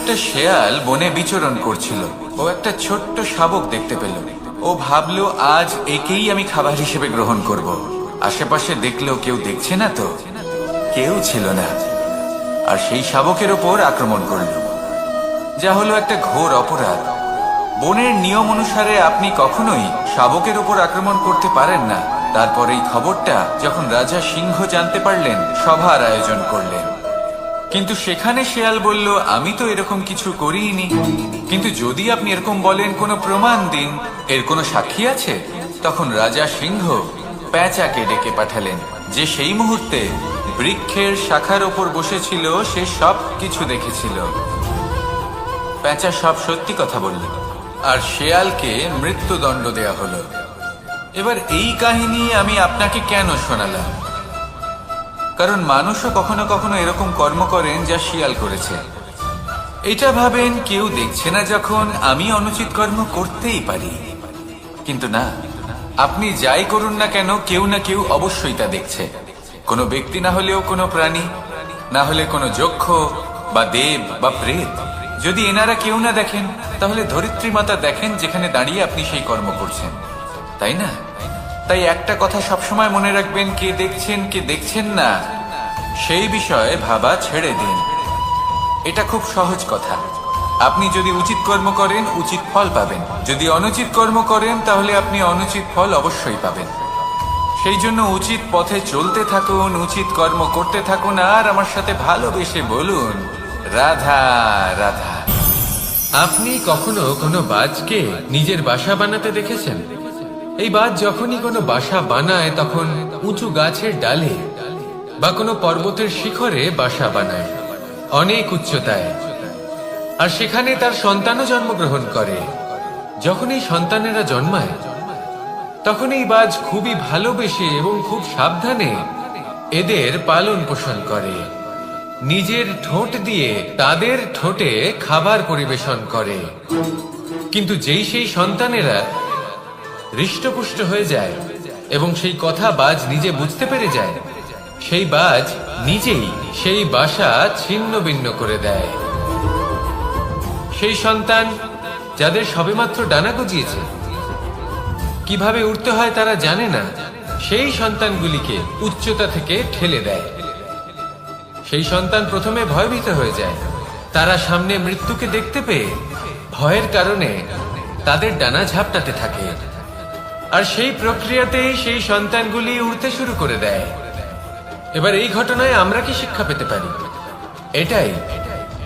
একটা শেয়াল বনে বিচরণ করছিল। ও একটা ছোট্ট শাবক দেখতে পেল। ও ভাবলো, আজ একেই আমি খাবার হিসেবে গ্রহণ করব। আশেপাশে দেখলো কেউ দেখছে না, তো কেউ ছিল না। আর সেই শাবকের ওপর আক্রমণ করল, যা হলো একটা ঘোর অপরাধ। বনের নিয়ম অনুসারে আপনি কখনোই শাবকের ওপর আক্রমণ করতে পারেন না। তারপর এই খবরটা যখন রাজা সিংহ জানতে পারলেন, সভার আয়োজন করলেন। কিন্তু সেখানে শেয়াল বলল, আমি তো এরকম কিছু করিনি। কিন্তু যদি আপনি এরকম বলেন, কোনো প্রমাণ দিন, এর কোনো সাক্ষী আছে? তখন রাজা সিংহ পেঁচাকে ডেকে পাঠালেন, যে সেই মুহূর্তে বৃক্ষের শাখার ওপর বসেছিল। সে সব কিছু দেখেছিল। পেঁচা সব সত্যি কথা বলল, আর শেয়ালকে মৃত্যুদণ্ড দেয়া হলো। এবার এই কাহিনী আমি আপনাকে কেন শোনালাম? কারণ মানুষও কখনো কখনো এরকম কর্ম করেন যা শিয়াল করেছে। এটা ভাবেন কেউ দেখছে না, যখন আমি অনুচিত কর্ম করতেই পারি। কিন্তু না, আপনি যাই করুন না কেন, কেউ না কেউ অবশ্যই তা দেখছে। কোনো ব্যক্তি না হলেও কোনো প্রাণী, না হলে কোনো যক্ষ বা দেব বা প্রেত। যদি এনারা কেউ না দেখেন, তাহলে ধরিত্রী মাতা দেখেন, যেখানে দাঁড়িয়ে আপনি সেই কর্ম করছেন, তাই না? তাই একটা কথা সবসময় মনে রাখবেন, কে দেখছেন কে দেখছেন না সেই বিষয়ে ভাবা ছেড়ে দিন। এটা খুব সহজ কথা। আপনি যদি উচিত কর্ম করেন, উচিত ফল পাবেন। যদি অনুচিত কর্ম করেন, তাহলে আপনি অনুচিত ফল অবশ্যই পাবেন। সেই জন্য উচিত পথে চলতে থাকুন, উচিত কর্ম করতে থাকুন, আর আমার সাথে ভালোবেসে বলুন, রাধা রাধা। আপনি কখনো কোনো বাজকে নিজের বাসা বানাতে দেখেছেন? এই বাজ যখনই কোনো বাসা বানায়, তখন উঁচু গাছের ডালে বা কোনো পর্বতের শিখরে বাসা বানায়, অনেক উচ্চতায়। আর সেখানে তার সন্তানও জন্মগ্রহণ করে। যখন এই সন্তানেরা জন্মায়, তখন এই বাজ খুবই ভালোবেসে এবং খুব সাবধানে এদের পালন পোষণ করে। নিজের ঠোঁট দিয়ে তাদের ঠোঁটে খাবার পরিবেশন করে। কিন্তু যেই সেই সন্তানেরা হৃষ্টপুষ্ট হয়ে যায় এবং সেই কথা বাজ নিজে বুঝতে পেরে যায়, সেই বাজ নিজেই সেই বাসা ছিন্ন ভিন্ন করে দেয়। সেই সন্তান যাদের সবেমাত্র ডানা গজিয়েছে, কিভাবে উঠতে হয় তারা জানে না, সেই সন্তানগুলিকে উচ্চতা থেকে ঠেলে দেয়। সেই সন্তান প্রথমে ভয়ভীত হয়ে যায়। তারা সামনে মৃত্যুকে দেখতে পেয়ে ভয়ের কারণে তাদের ডানা ঝাপটাতে থাকে। আর সেই প্রক্রিয়াতেই সেই সন্তানগুলি উড়তে শুরু করে দেয়। এবার এই ঘটনায় আমরা কি শিক্ষা পেতে পারি? এটাই,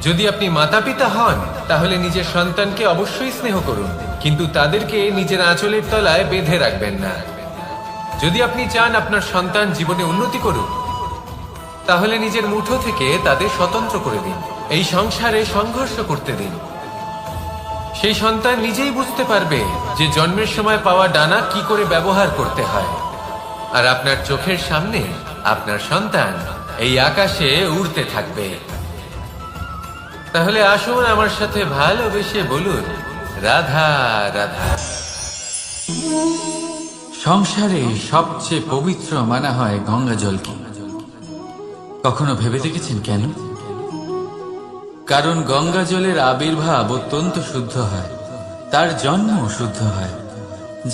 যদি আপনি মাতা পিতা হন, তাহলে নিজের সন্তানকে অবশ্যই স্নেহ করুন, কিন্তু তাদেরকে নিজের আঁচলের তলায় বেঁধে রাখবেন না। যদি আপনি চান আপনার সন্তান জীবনে উন্নতি করুক, তাহলে নিজের মুঠো থেকে তাদের স্বতন্ত্র করে দিন। এই সংসারে সংঘর্ষ করতে দিন। সেই সন্তান নিজেই বুঝতে পারবে যে জন্মের সময় পাওয়া ডানা কি করে ব্যবহার করতে হয়। আর আপনার চোখের সামনে আপনার সন্তান এই আকাশে উড়তে থাকবে। তাহলে আসুন আমার সাথে ভালোবেসে বলুন, রাধা রাধা। সংসারে সবচেয়ে পবিত্র মানা হয় গঙ্গা জলকে। কখনো ভেবে দেখেছেন কেন? কারণ গঙ্গা জলের আবির্ভাব অত্যন্ত শুদ্ধ হয়, তার জন্ম শুদ্ধ হয়,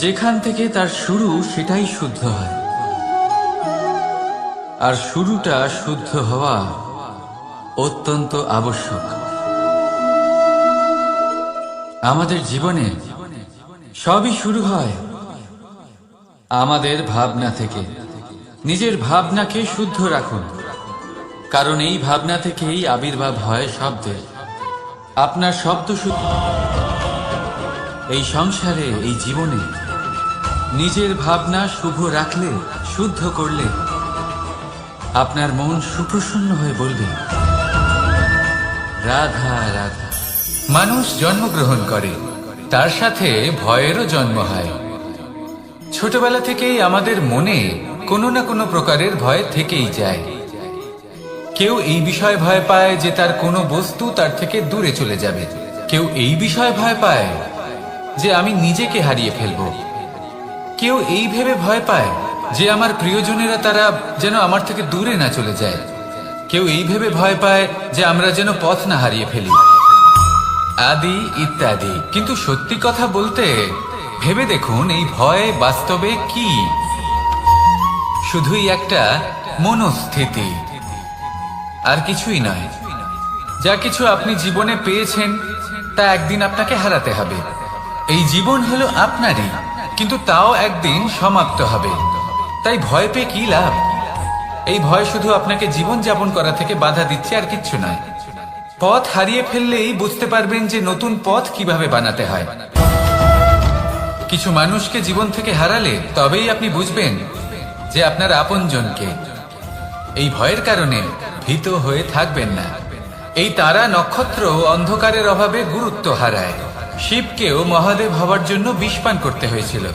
যেখান থেকে তার শুরু সেটাই শুদ্ধ হয়। আর শুরুটা শুদ্ধ হওয়া অত্যন্ত আবশ্যক। আমাদের জীবনে সবই শুরু হয় আমাদের ভাবনা থেকে। নিজের ভাবনাকে শুদ্ধ রাখুন, কারণ এই ভাবনা থেকেই আবির্ভাব হয় শব্দের। আপনার শব্দ শুদ্ধ। এই সংসারে, এই জীবনে নিজের ভাবনা শুভ রাখলে, শুদ্ধ করলে, আপনার মন সুপ্রসন্ন হয়ে বলবে, রাধা রাধা। মানুষ জন্মগ্রহণ করে, তার সাথে ভয়েরও জন্ম হয়। ছোটবেলা থেকেই আমাদের মনে কোনো না কোনো প্রকারের ভয় থেকেই যায়। কেউ এই বিষয়ে ভয় পায় যে তার কোনো বস্তু তার থেকে দূরে চলে যাবে। কেউ এই বিষয়ে ভয় পায় যে আমি নিজেকে হারিয়ে ফেলব। কেউ এই ভেবে ভয় পায় যে আমার প্রিয়জনেরা তারা যেন আমার থেকে দূরে না চলে যায়। কেউ এই ভেবে ভয় পায় যে আমরা যেন পথ না হারিয়ে ফেলি। আদি ইত্যাদি। কিন্তু সত্যি কথা বলতে ভেবে দেখুন, এই ভয় বাস্তবে কি? শুধুই একটা মনস্থিতি, আর কিছুই নয়। যা কিছু আপনি জীবনে পেয়েছেন তা একদিন আপনাকে হারাতে হবে। এই জীবন হলো আপনারই, কিন্তু তাও একদিন সমাপ্ত হবে। তাই ভয় পেয়ে কি লাভ? এই ভয় শুধু আপনাকে জীবন যাপন করা থেকে বাধা দিচ্ছে, আর কিচ্ছু নয়। পথ হারিয়ে ফেললেই বুঝতে পারবেন যে নতুন পথ কিভাবে বানাতে হয়। কিছু মানুষকে জীবন থেকে হারালে তবেই আপনি বুঝবেন যে আপনার আপনজনকে। এই ভয়ের কারণে ভীত হয়ে থাকবেন না। এই তারা নক্ষত্র অন্ধকারের অভাবে গুরুত্ব হারায়। শিবকেও মহাদেব হওয়ার জন্য বিষ পান করতে হয়েছিল।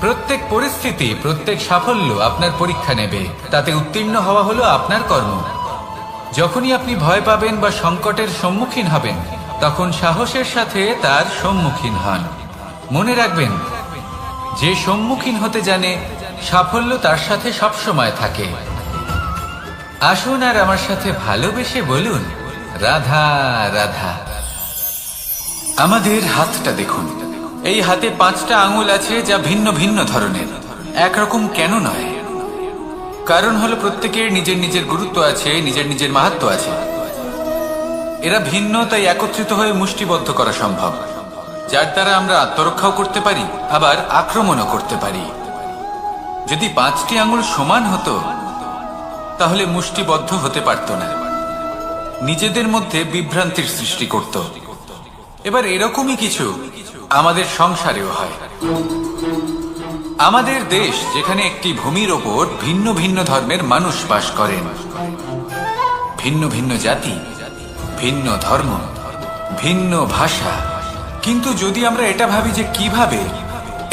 প্রত্যেক পরিস্থিতি, প্রত্যেক সাফল্য আপনার পরীক্ষা নেবে। তাতে উত্তীর্ণ হওয়া হলো আপনার কর্ম। যখনই আপনি ভয় পাবেন বা সংকটের সম্মুখীন হবেন, তখন সাহসের সাথে তার সম্মুখীন হন। মনে রাখবেন, যে সম্মুখীন হতে জানে, সাফল্য তার সাথে সবসময় থাকে। আসুন আর আমার সাথে ভালোবেসে বলুন, রাধা রাধা। আমাদের হাতটা দেখুন। এই হাতে 5টা আঙুল আছে, যা ভিন্ন ভিন্ন ধরনের। একরকম কেন নয়? কারণ হলো প্রত্যেকের নিজের নিজের গুরুত্ব আছে, নিজের নিজের মাহাত্ম্য আছে। এরা ভিন্ন, তাই একত্রিত হয়ে মুষ্টিবদ্ধ করা সম্ভব, যার দ্বারা আমরা আত্মরক্ষাও করতে পারি, আবার আক্রমণও করতে পারি। যদি 5টি আঙুল সমান হতো তাহলে মুষ্টিবদ্ধ হতে পারত না, নিজেদের মধ্যে বিভ্রান্তির সৃষ্টি করত। এবার এরকমই কিছু আমাদের সংসারেও হয়। আমাদের দেশ, যেখানে একটি ভূমির ওপর ভিন্ন ভিন্ন ধর্মের মানুষ বাস করেন, ভিন্ন ভিন্ন জাতি, ভিন্ন ধর্ম, ভিন্ন ভাষা। কিন্তু যদি আমরা এটা ভাবি যে কিভাবে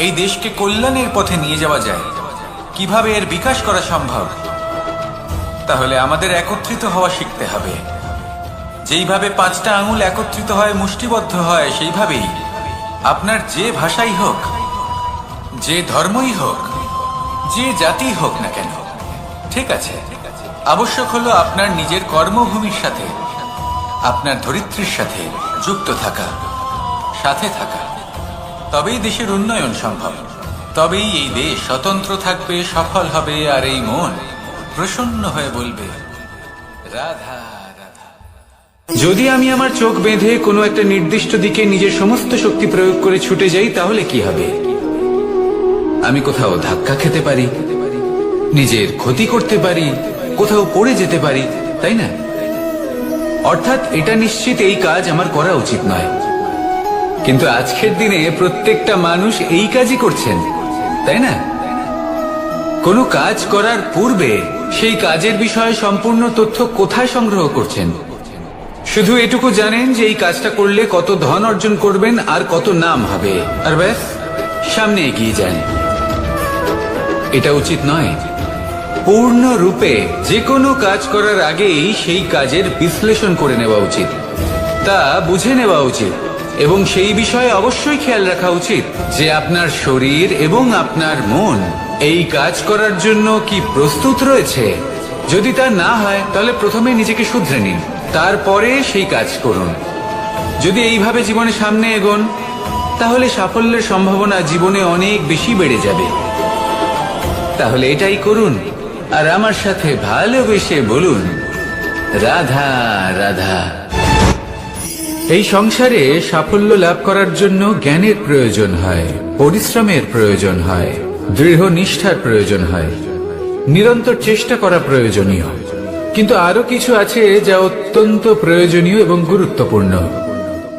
এই দেশকে কল্যাণের পথে নিয়ে যাওয়া যায়, কিভাবে এর বিকাশ করা সম্ভব, তাহলে আমাদের একত্রিত হওয়া শিখতে হবে। যেইভাবে 5টা আঙুল একত্রিত হয়, মুষ্টিবদ্ধ হয়, সেইভাবেই আপনার যে ভাষাই হোক, যে ধর্মই হোক, যে জাতি হোক না কেন, ঠিক আছে, আবশ্যক হলো আপনার নিজের কর্মভূমির সাথে, আপনার ধরিত্রীর সাথে যুক্ত থাকা, সাথে থাকা। তবেই দেশের উন্নয়ন সম্ভব। তবেই এই দেশ স্বতন্ত্র থাকবে, সফল হবে, আর এই মন প্রসন্ন হয়ে বলবে, রাধা রাধা। যদি আমি আমার চোখ বেঁধে কোনো একটা নির্দিষ্ট দিকে নিজের সমস্ত শক্তি প্রয়োগ করে ছুটে যাই, তাহলে কি হবে? আমি কোথাও ধাক্কা খেতে পারি, নিজের ক্ষতি করতে পারি, কোথাও পড়ে যেতে পারি, তাই না? অর্থাৎ এটা নিশ্চিত এই কাজ আমার করা উচিত নয়। কিন্তু আজকের দিনে প্রত্যেকটা মানুষ এই কাজই করছেন, তাই না? কোনো কাজ করার পূর্বে সেই কাজের বিষয়ে সম্পূর্ণ তথ্য কোথায় সংগ্রহ করছেন? শুধু এটুকু জানেন যে এই কাজটা করলে কত ধন অর্জন করবেন আর কত নাম হবে, আর ব্যাস সামনে এগিয়ে যান। এটা উচিত নয়। পূর্ণরূপে যে কোনো কাজ করার আগেই সেই কাজের বিশ্লেষণ করে নেওয়া উচিত, তা বুঝে নেওয়া উচিত, এবং সেই বিষয়ে অবশ্যই খেয়াল রাখা উচিত যে আপনার শরীর এবং আপনার মন এই কাজ করার জন্য কি প্রস্তুত রয়েছে। যদি তা না হয়, তাহলে প্রথমে নিজেকে শুধরে নিন, তারপরে সেই কাজ করুন। যদি এইভাবে জীবনে সামনে এগোন, তাহলে সাফল্যের সম্ভাবনা জীবনে অনেক বেশি বেড়ে যাবে। তাহলে এটাই করুন, আর আমার সাথে ভালোবেসে বলুন, রাধা রাধা। এই সংসারে সাফল্য লাভ করার জন্য জ্ঞানের প্রয়োজন হয়, পরিশ্রমের প্রয়োজন হয়, দৃঢ় নিষ্ঠার প্রয়োজন হয়, নিরন্তর চেষ্টা করা প্রয়োজনীয়। কিন্তু আরো কিছু আছে যা অত্যন্ত প্রয়োজনীয় এবং গুরুত্বপূর্ণ।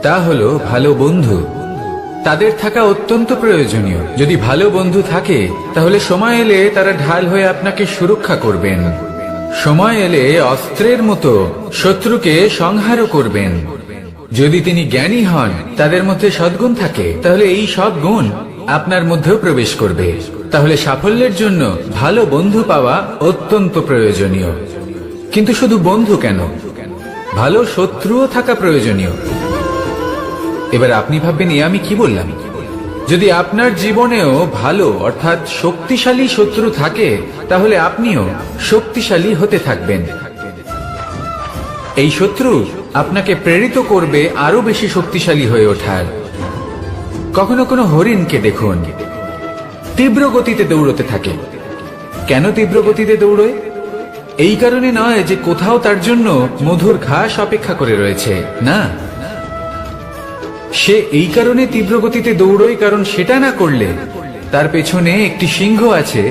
তা হলো ভালো বন্ধু। তাদের থাকা অত্যন্ত প্রয়োজনীয়। যদি ভালো বন্ধু থাকে, তাহলে সময় এলে তারা ঢাল হয়ে আপনাকে সুরক্ষা করবেন। সময় এলে অস্ত্রের মতো শত্রুকে সংহারও করবেন। যদি তিনি জ্ঞানী হন, তাদের মধ্যে সদ্গুণ থাকে, তাহলে এই সব গুণ আপনার মধ্যেও প্রবেশ করবে। তাহলে সাফল্যের জন্য ভালো বন্ধু পাওয়া অত্যন্ত প্রয়োজনীয়। কিন্তু শুধু বন্ধু কেন, ভালো শত্রুও থাকা প্রয়োজনীয়। এবার আপনি ভাববেন, আমি কি বললাম? যদি আপনার জীবনেও ভালো অর্থাৎ শক্তিশালী শত্রু থাকে, তাহলে আপনিও শক্তিশালী হতে থাকবেন। এই শত্রু আপনাকে প্রেরিত করবে আরো বেশি শক্তিশালী হয়ে ওঠার। কখনো কোনো হরিণকে দেখুন, তীব্র গতিতে দৌড়তে থাকে। কেন তীব্র গতিতে দৌড়য়? এই কারণে নয় যে কোথাও তার জন্য মধুর ঘাস অপেক্ষা করে রয়েছে, না, সে এই কারণে তীব্র গতিতে দৌড়য় কারণ সেটা না করলে তার পেছনে একটি সিংহ আছে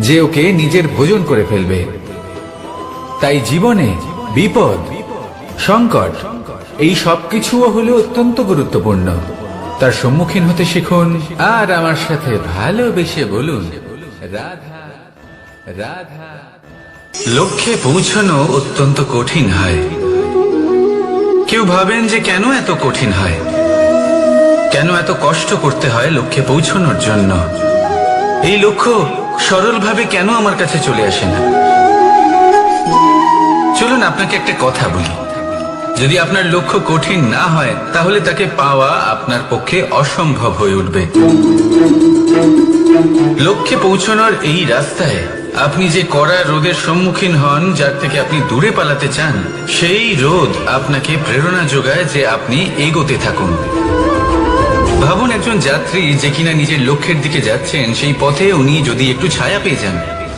যে ওকে নিজের ভোজন করে ফেলবে। তাই জীবনে বিপদ, সংকট, এই সবকিছুও হলো অত্যন্ত গুরুত্বপূর্ণ। তার সম্মুখীন হতে শিখুন আর আমার সাথে ভালোবেসে বলুন, রাধা রাধা। লক্ষ্যে পৌঁছানো অত্যন্ত কঠিন হয়। কেউ ভাবেন যে কেন এত কঠিন হয়, কেন এত কষ্ট করতে হয় লক্ষ্যে পৌঁছানোর জন্য। এই লক্ষ্য সরলভাবে কেন আমার কাছে চলে আসে না? চলুন আপনাকে একটা কথা বলি, যদি আপনার লক্ষ্য কঠিন না হয় তাহলে তাকে পাওয়া আপনার পক্ষে অসম্ভব হয়ে উঠবে। লক্ষ্যে পৌঁছানোর এই রাস্তায় আপনি যে কড়া রোদের সম্মুখীন হন, যার থেকে আপনি দূরে পালাতে চান, সেই রোদ আপনাকে প্রেরণা যোগায় যে আপনি এগোতে থাকুন। ভাবুন একজন যাত্রী যে কিনা নিজের লক্ষ্যের দিকে যাচ্ছেন, সেই পথে উনি যদি একটু ছায়া পেয়ে যান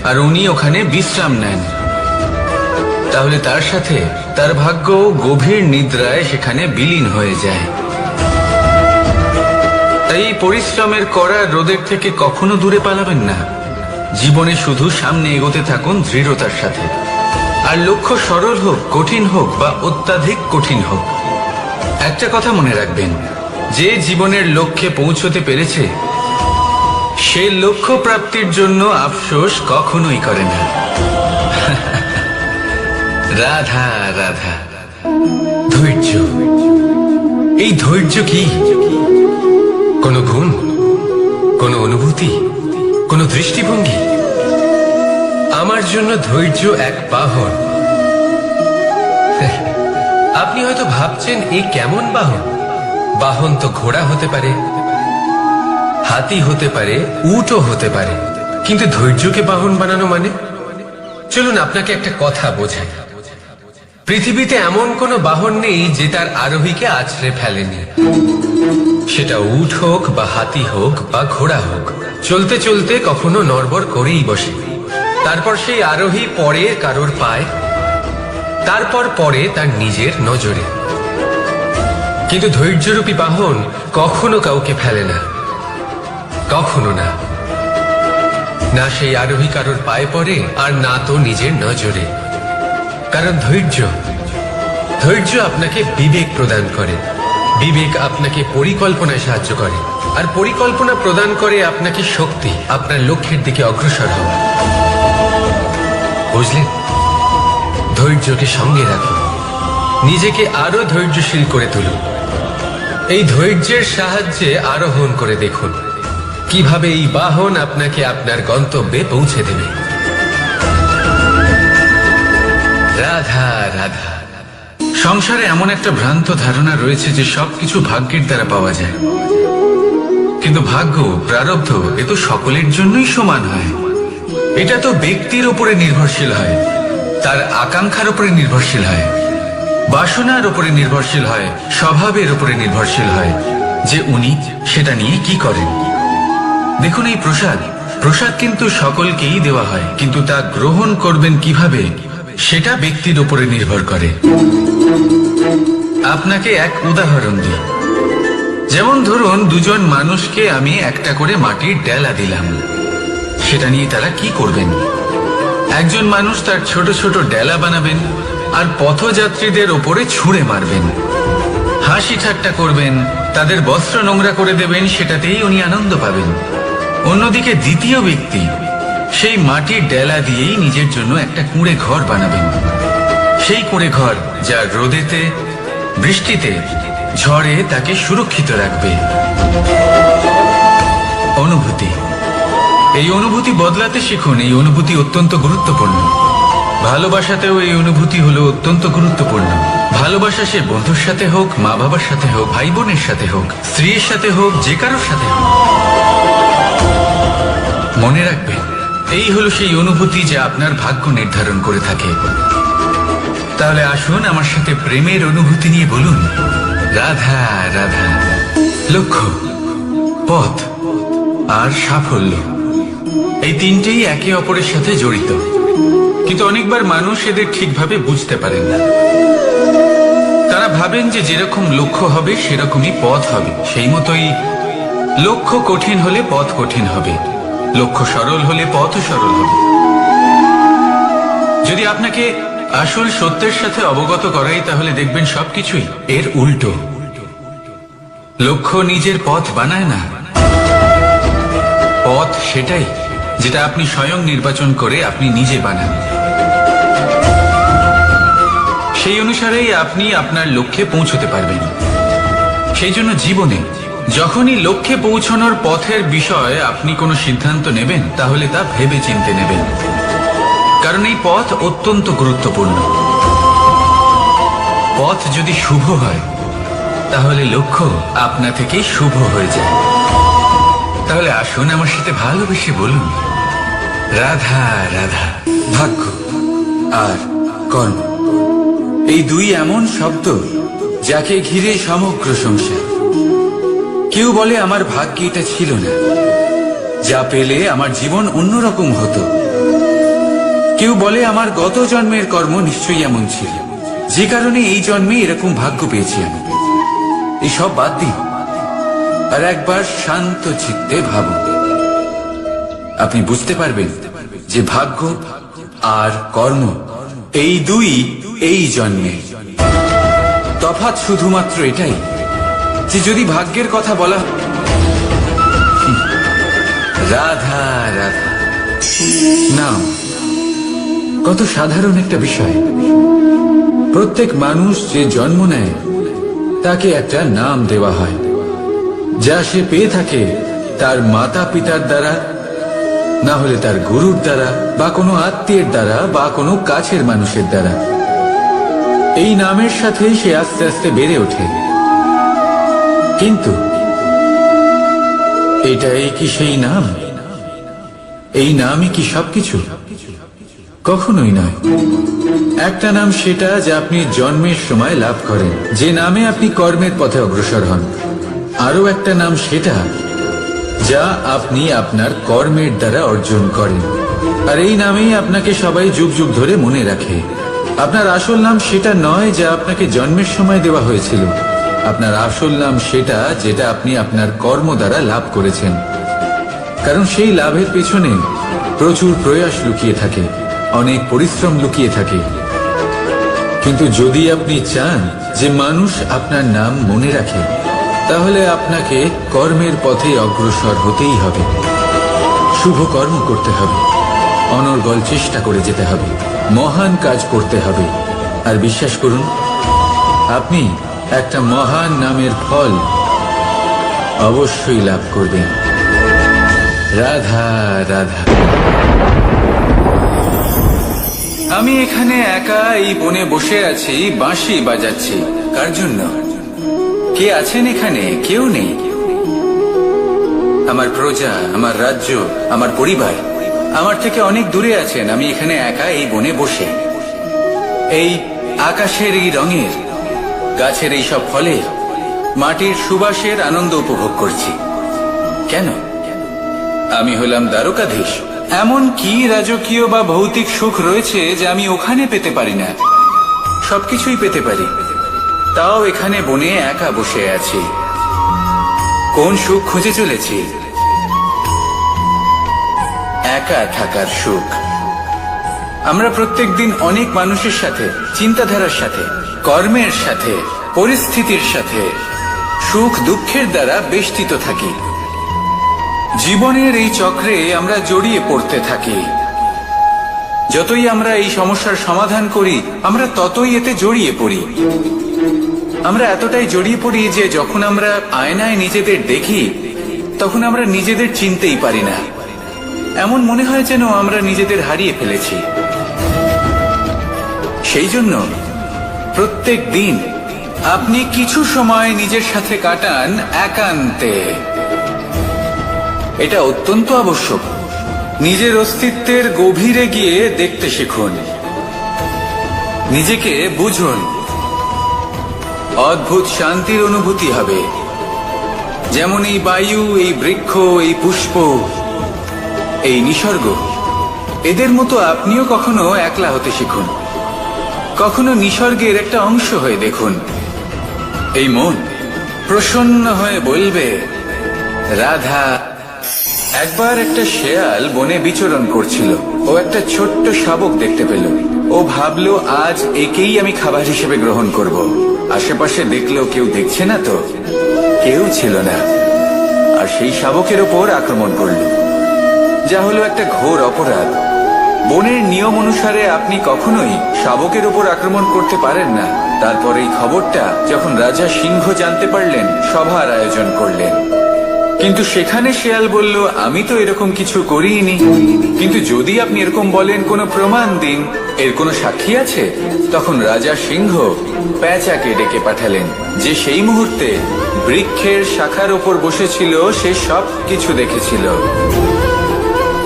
আর উনি ওখানে বিশ্রাম নেন, তাহলে তার সাথে তার ভাগ্য গভীর নিদ্রায় সেখানে বিলীন হয়ে যায়। তাই পরিশ্রমের কড়া রোদের থেকে কখনো দূরে পালাবেন না। জীবনে শুধু সামনে এগোতে থাকুন দৃঢ়তার সাথে। আর লক্ষ্য সরল হোক, কঠিন হোক বা অত্যাধিক কঠিন হোক, একটা কথা মনে রাখবেন, যে জীবনের লক্ষ্যে পৌঁছতে পেরেছে সে লক্ষ্য প্রাপ্তির জন্য আফসোস কখনোই করে না। রাধা রাধা। ধৈর্য, এই ধৈর্য কি কোনো গুণ, কোনো অনুভূতি, কোনো দৃষ্টিভঙ্গি? আমার জন্য ধৈর্য এক বাহন। আপনি হয়তো ভাবছেন এই কেমন বাহন? বাহন তো ঘোড়া হতে পারে, হাতি হতে পারে, উটও হতে পারে, কিন্তু ধৈর্যকে বাহন বানানো মানে? চলুন আপনাকে একটা কথা বোঝাই। পৃথিবীতে এমন কোনো বাহন নেই যে তার আরোহীকে আছড়ে ফেলেনি। সেটা উট হোক বা হাতি হোক বা ঘোড়া হোক, চলতে চলতে কখনো নড়বড় করেই বসে। তারপর সেই আরোহী পড়ে কারোর পায়, তারপর পড়ে তার নিজের নজরে। কিন্তু ধৈর্যরূপী বাহন কখনো কাউকে ফেলে না, কখনো না। না সেই আরোহী কারোর পায়ে পড়ে আর না তো নিজের নজরে। কারণ ধৈর্য আপনাকে বিবেক প্রদান করে, বিবেক আপনাকে পরিকল্পনায় সাহায্য করে, আর পরিকল্পনা প্রদান করে আপনাকে শক্তি আপনার লক্ষ্যের দিকে অগ্রসর হওয়া। বুঝলেন? ধৈর্যকে সঙ্গে রাখুন, নিজেকে আরো ধৈর্যশীল করে তুলুন। এই ধৈর্যের সাহায্যে আরোহণ করে দেখুন কিভাবে এই বাহন আপনাকে আপনার গন্তব্যে পৌঁছে দেবে। রাধা রাধা। সংসারে এমন একটা ভ্রান্ত ধারণা রয়েছে যে সবকিছু ভাগ্যের দ্বারা পাওয়া যায়, কিন্তু ভাগ্য, প্রারব্ধ এ তো সকলের জন্যই সমান হয়। এটা তো ব্যক্তির উপরে নির্ভরশীল হয়, তার আকাঙ্ক্ষার উপরে নির্ভরশীল হয়, বাসনার উপরে নির্ভরশীল হয়, স্বভাবের উপরে নির্ভরশীল হয় যে উনি সেটা নিয়ে কি করেন। দেখুন এই প্রসাদ কিন্তু সকলকেই দেওয়া হয়, কিন্তু তা গ্রহণ করবেন কিভাবে সেটা ব্যক্তির উপরে নির্ভর করে। আপনাকে এক উদাহরণ দিই। যেমন ধরুন দুজন মানুষকে আমি একটা করে মাটির ডেলা দিলাম, সেটা নিয়ে তারা কি করবেন? একজন মানুষ তার ছোট ছোট ডেলা বানাবেন আর পথযাত্রীদের ওপরে ছুঁড়ে মারবেন, হাসি ঠাট্টা করবেন, তাদের বস্ত্র নোংরা করে দেবেন, সেটাতেই উনি আনন্দ পাবেন। অন্যদিকে দ্বিতীয় ব্যক্তি সেই মাটির ডেলা দিয়েই নিজের জন্য একটা কুঁড়ে ঘর বানাবেন। সেই কুঁড়ে ঘর যা রোদেতে, বৃষ্টিতে, ঝড়ে তাকে সুরক্ষিত রাখবে। অনুভূতি, এই অনুভূতি বদলাতে শিখুন। এই অনুভূতি অত্যন্ত গুরুত্বপূর্ণ। ভালোবাসাতেও এই অনুভূতি হলো অত্যন্ত গুরুত্বপূর্ণ। ভালোবাসা সে বন্ধুর সাথে হোক, মা বাবার সাথে হোক, ভাই বোনের সাথে হোক, স্ত্রীর সাথে হোক, যে কারোর সাথে হোক। মনে রাখবেন, এই হলো সেই অনুভূতি যা আপনার ভাগ্য নির্ধারণ করে থাকে। তাহলে আসুন আমার সাথে প্রেমের অনুভূতি নিয়ে বলুন, রাধা রাধা। লক্ষ্য, পথ আর সাফল্য, এই তিনটেই একে অপরের সাথে জড়িত, কিন্তু অনেকবার মানুষ এদের ঠিকভাবে বুঝতে পারেন না। তারা ভাবেন যে যেরকম লক্ষ্য হবে সেরকমই পথ হবে, সেই মতোই লক্ষ্য কঠিন হলে পথ কঠিন হবে, লক্ষ্য সরল হলে পথও সরল হবে। যদি আপনাকে আসল সত্যের সাথে অবগত করাই, তাহলে দেখবেন সবকিছুই এর উল্টো। লক্ষ্য নিজের পথ বানায় না, পথ সেটাই যেটা আপনি স্বয়ং নির্বাচন করে আপনি নিজে বানান। সেই অনুসারেই আপনি আপনার লক্ষ্যে পৌঁছতে পারবেন। সেই জন্য জীবনে যখনই লক্ষ্যে পৌঁছানোর পথের বিষয়ে আপনি কোনো সিদ্ধান্ত নেবেন, তাহলে তা ভেবে চিন্তে নেবেন, কারণ এই পথ অত্যন্ত গুরুত্বপূর্ণ। পথ যদি শুভ হয়, তাহলে লক্ষ্য আপনা থেকেই শুভ হয়ে যায়। তাহলে আসুন আমার সাথে ভালোবেসে বলুন, রাধা রাধা। ভাগ্য আর কর্ম, এই দুই এমন শব্দ যাকে ঘিরে সমগ্র সংসার। কেউ বলে আমার ভাগ্যে এটা ছিল না, যা পেলে আমার জীবন অন্যরকম হতো। কেউ বলে আমার গত জন্মের কর্ম নিশ্চয়ই এমন ছিল, যে কারণে এই জন্মে এরকম ভাগ্য পেয়েছি আমি। এই সব বাদ দিন আর একবার শান্ত চিত্তে ভাবুন। আপনি বুঝতে পারবেন যে ভাগ্য আর কর্ম এই দুই এই জন্মে। তফাৎ শুধুমাত্র এটাই যে যদি ভাগ্যের কথা বলা রাধা রাধা নাম, কত সাধারণ একটা বিষয়। প্রত্যেক মানুষ যে জন্ম নেয় তাকে একটা নাম দেওয়া হয়, যা সে পেয়ে থাকে তার মাতা পিতার দ্বারা, না হলে তার গুরুর দ্বারা, বা কোনো আত্মীয়ের দ্বারা, বা কোনো কাছের মানুষের দ্বারা। এই নামের সাথে সে আস্তে আস্তে বেড়ে ওঠে। কিন্তু এটাই কি সেই নাম? এই নামই কি সবকিছু? কখনোই নয়। একটা নাম সেটা যা আপনি জন্মের সময় লাভ করেন, যে নামে আপনি কর্মের পথে অগ্রসর হন। আরো একটা নাম সেটা যা আপনি আপনার কর্মের দ্বারা অর্জন করেন, আর এই নামেই আপনাকে সবাই যুগ যুগ ধরে মনে রাখে। আপনার আসল নাম সেটা নয় যা আপনাকে জন্মের সময় দেওয়া হয়েছিল। আপনার আসল নাম সেটা যেটা আপনি আপনার কর্ম দ্বারা লাভ করেছেন, কারণ সেই লাভের পেছনে প্রচুর প্রয়াস লুকিয়ে থাকে, অনেক পরিশ্রম লুকিয়ে থাকে। কিন্তু যদি আপনি চান যে মানুষ আপনার নাম মনে রাখে, তাহলে আপনাকে কর্মের পথে অগ্রসর হতেই হবে, শুভ কর্ম করতে হবে, অনর্গল চেষ্টা করে যেতে হবে, মহান কাজ করতে হবে। আর বিশ্বাস করুন, আপনি একটা মহান নামের ফল অবশ্যই লাভ করবেন। রাধা রাধা। আমি এখানে একা এই বনে বসে আছি, বাঁশি বাজাচ্ছি। কার জন্য? কে আছেন এখানে? কেউ নেই। আমার প্রজা, আমার রাজ্য, আমার পরিবার আমার থেকে অনেক দূরে আছেন। আমি এখানে একা এই বনে বসে এই আকাশের এই রঙের, গাছের এই সব ফলের, মাটির সুবাসের আনন্দ উপভোগ করছি। কেন? আমি হলাম দ্বারকাধীশ। এমন কি রাজকীয় বা ভৌতিক সুখ রয়েছে যা আমি ওখানে পেতে পারি না? সবকিছুই পেতে পারি, তাও এখানে বনে একা বসে আছি। কোন সুখ খুঁজে চলেছি? একা থাকার সুখ। আমরা প্রত্যেকদিন অনেক মানুষের সাথে, চিন্তাধারার সাথে, কর্মের সাথে, পরিস্থিতির সাথে, সুখ দুঃখের দ্বারা বেষ্টিত থাকি। জীবনের এই চক্রে আমরা জড়িয়ে পড়তে থাকি। যতই আমরা এই সমস্যার সমাধান করি, আমরা ততই এতে জড়িয়ে পড়ি। আমরা এতটাই জড়িয়ে পড়ি যে যখন আমরা আয়নায় নিজেদের দেখি, তখন আমরা নিজেদের চিনতেই পারি না। এমন মনে হয় যেন আমরা নিজেদের হারিয়ে ফেলেছি। সেই জন্য প্রত্যেক দিন আপনি কিছু সময় নিজের সাথে কাটান একান্তে। এটা অত্যন্ত আবশ্যক। নিজের অস্তিত্বের গভীরে গিয়ে দেখতে শিখুন। নিজেকে বুঝুন, অদ্ভুত শান্তির অনুভূতি হবে। যেমন এই বায়ু, এই বৃক্ষ, এই পুষ্প, এই নিসর্গ, এদের মতো আপনিও কখনো একলা হতে শিখুন। কখনো নিসর্গের একটা অংশ হয়ে দেখুন। এই মন প্রসন্ন হয়ে বলবে, রাধা। একবার একটা শেয়াল বনে বিচরণ করছিল। ও একটা ছোট্ট শাবক দেখতে পেল। ও ভাবলো, আজ একেই আমি খাবার হিসেবে গ্রহণ করব। আশেপাশে দেখলো কেউ দেখছে না তো, কেউ ছিল না। আর সেই শাবকের ওপর আক্রমণ করল, যা হলো একটা ঘোর অপরাধ। বনের নিয়ম অনুসারে আপনি কখনোই শাবকের ওপর আক্রমণ করতে পারেন না। তারপর এই খবরটা যখন রাজা সিংহ জানতে পারলেন, সভার আয়োজন করলেন। কিন্তু সেখানে শেয়াল বলল, আমি তো এরকম কিছু করিনি। কিন্তু যদি আপনি এরকম বলেন, কোনো প্রমাণ দিন, এর কোনো সাক্ষী আছে? তখন রাজা সিংহ পেঁচাকে ডেকে পাঠালেন, যে সেই মুহূর্তে বৃক্ষের শাখার ওপর বসেছিল। সে সব কিছু দেখেছিল।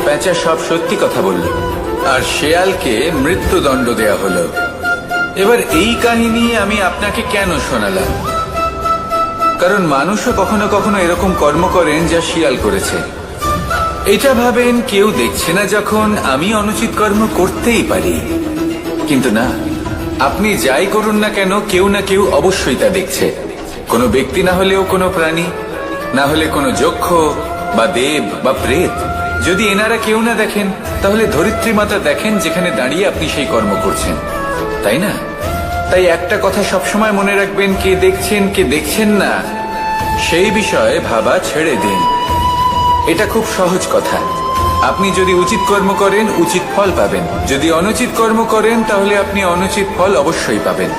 পেঁচা সব সত্যি কথা বলল, আর শেয়ালকে মৃত্যুদণ্ড দেয়া হলো। এবার এই কাহিনী আমি আপনাকে কেন শোনালাম? কারণ মানুষও কখনো কখনো এরকম কর্ম করেন যা শিয়াল করেছে। এটা ভাবেন কেউ দেখছে না, যখন আমি অনুচিত কর্ম করতেই পারি। কিন্তু না, আপনি যাই করুন না কেন, কেউ না কেউ অবশ্যই তা দেখছে। কোনো ব্যক্তি না হলেও কোনো প্রাণী, না হলে কোনো যক্ষ বা দেব বা প্রেত। যদি এনারা কেউ না দেখেন, তাহলে ধরিত্রী মাতা দেখেন, যেখানে দাঁড়িয়ে আপনি সেই কর্ম করছেন, তাই না? তাই একটা কথা সবসময় মনে রাখবেন, কে দেখছেন কে দেখছেন না সেই বিষয়ে ভাবা ছেড়ে দিন। এটা খুব সহজ কথা। আপনি যদি উচিত কর্ম করেন, উচিত ফল পাবেন। যদি অনুচিত কর্ম করেন, তাহলে আপনি অনুচিত ফল অবশ্যই পাবেন।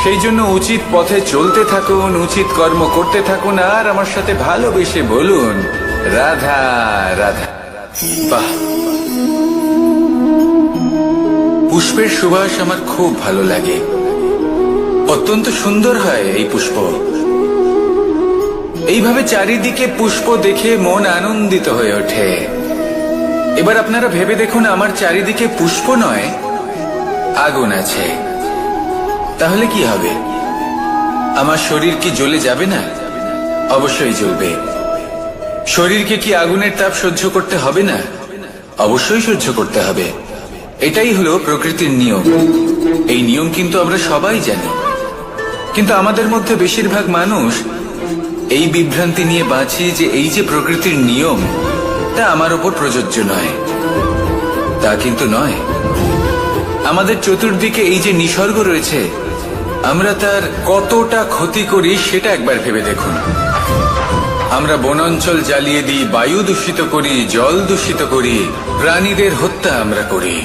সেই জন্য উচিত পথে চলতে থাকুন, উচিত কর্ম করতে থাকুন, আর আমার সাথে ভালোবেসে বলুন, রাধা রাধা। বাহ, পুষ্পের সুবাস আমার খুব ভালো লাগে। অত্যন্ত সুন্দর হয় এই পুষ্প। এইভাবে চারিদিকে পুষ্প দেখে মন আনন্দিত হয়ে ওঠে। এবার আপনারা ভেবে দেখুন, আমার চারিদিকে পুষ্প নয়, আগুন আছে। তাহলে কি হবে? আমার শরীর কি জ্বলে যাবে না? অবশ্যই জ্বলবে। শরীরকে কি আগুনের তাপ সহ্য করতে হবে না? অবশ্যই সহ্য করতে হবে। এটাই হলো প্রকৃতির নিয়ম। এই নিয়ম কিন্তু আমরা সবাই জানি, কিন্তু আমাদের মধ্যে বেশিরভাগ মানুষ এই বিভ্রান্তি নিয়ে বাঁচি যে এই যে প্রকৃতির নিয়ম, তা আমার উপর প্রযোজ্য নয়। তা কিন্তু নয়। আমাদের চতুর্দিকে এই যে নিসর্গ রয়েছে, আমরা তার কতটা ক্ষতি করি সেটা একবার ভেবে দেখুন। আমরা বনাঞ্চল জ্বালিয়ে দিই, বায়ু দূষিত করি, জল দূষিত করি, প্রাণীদের হত্যা আমরা করি।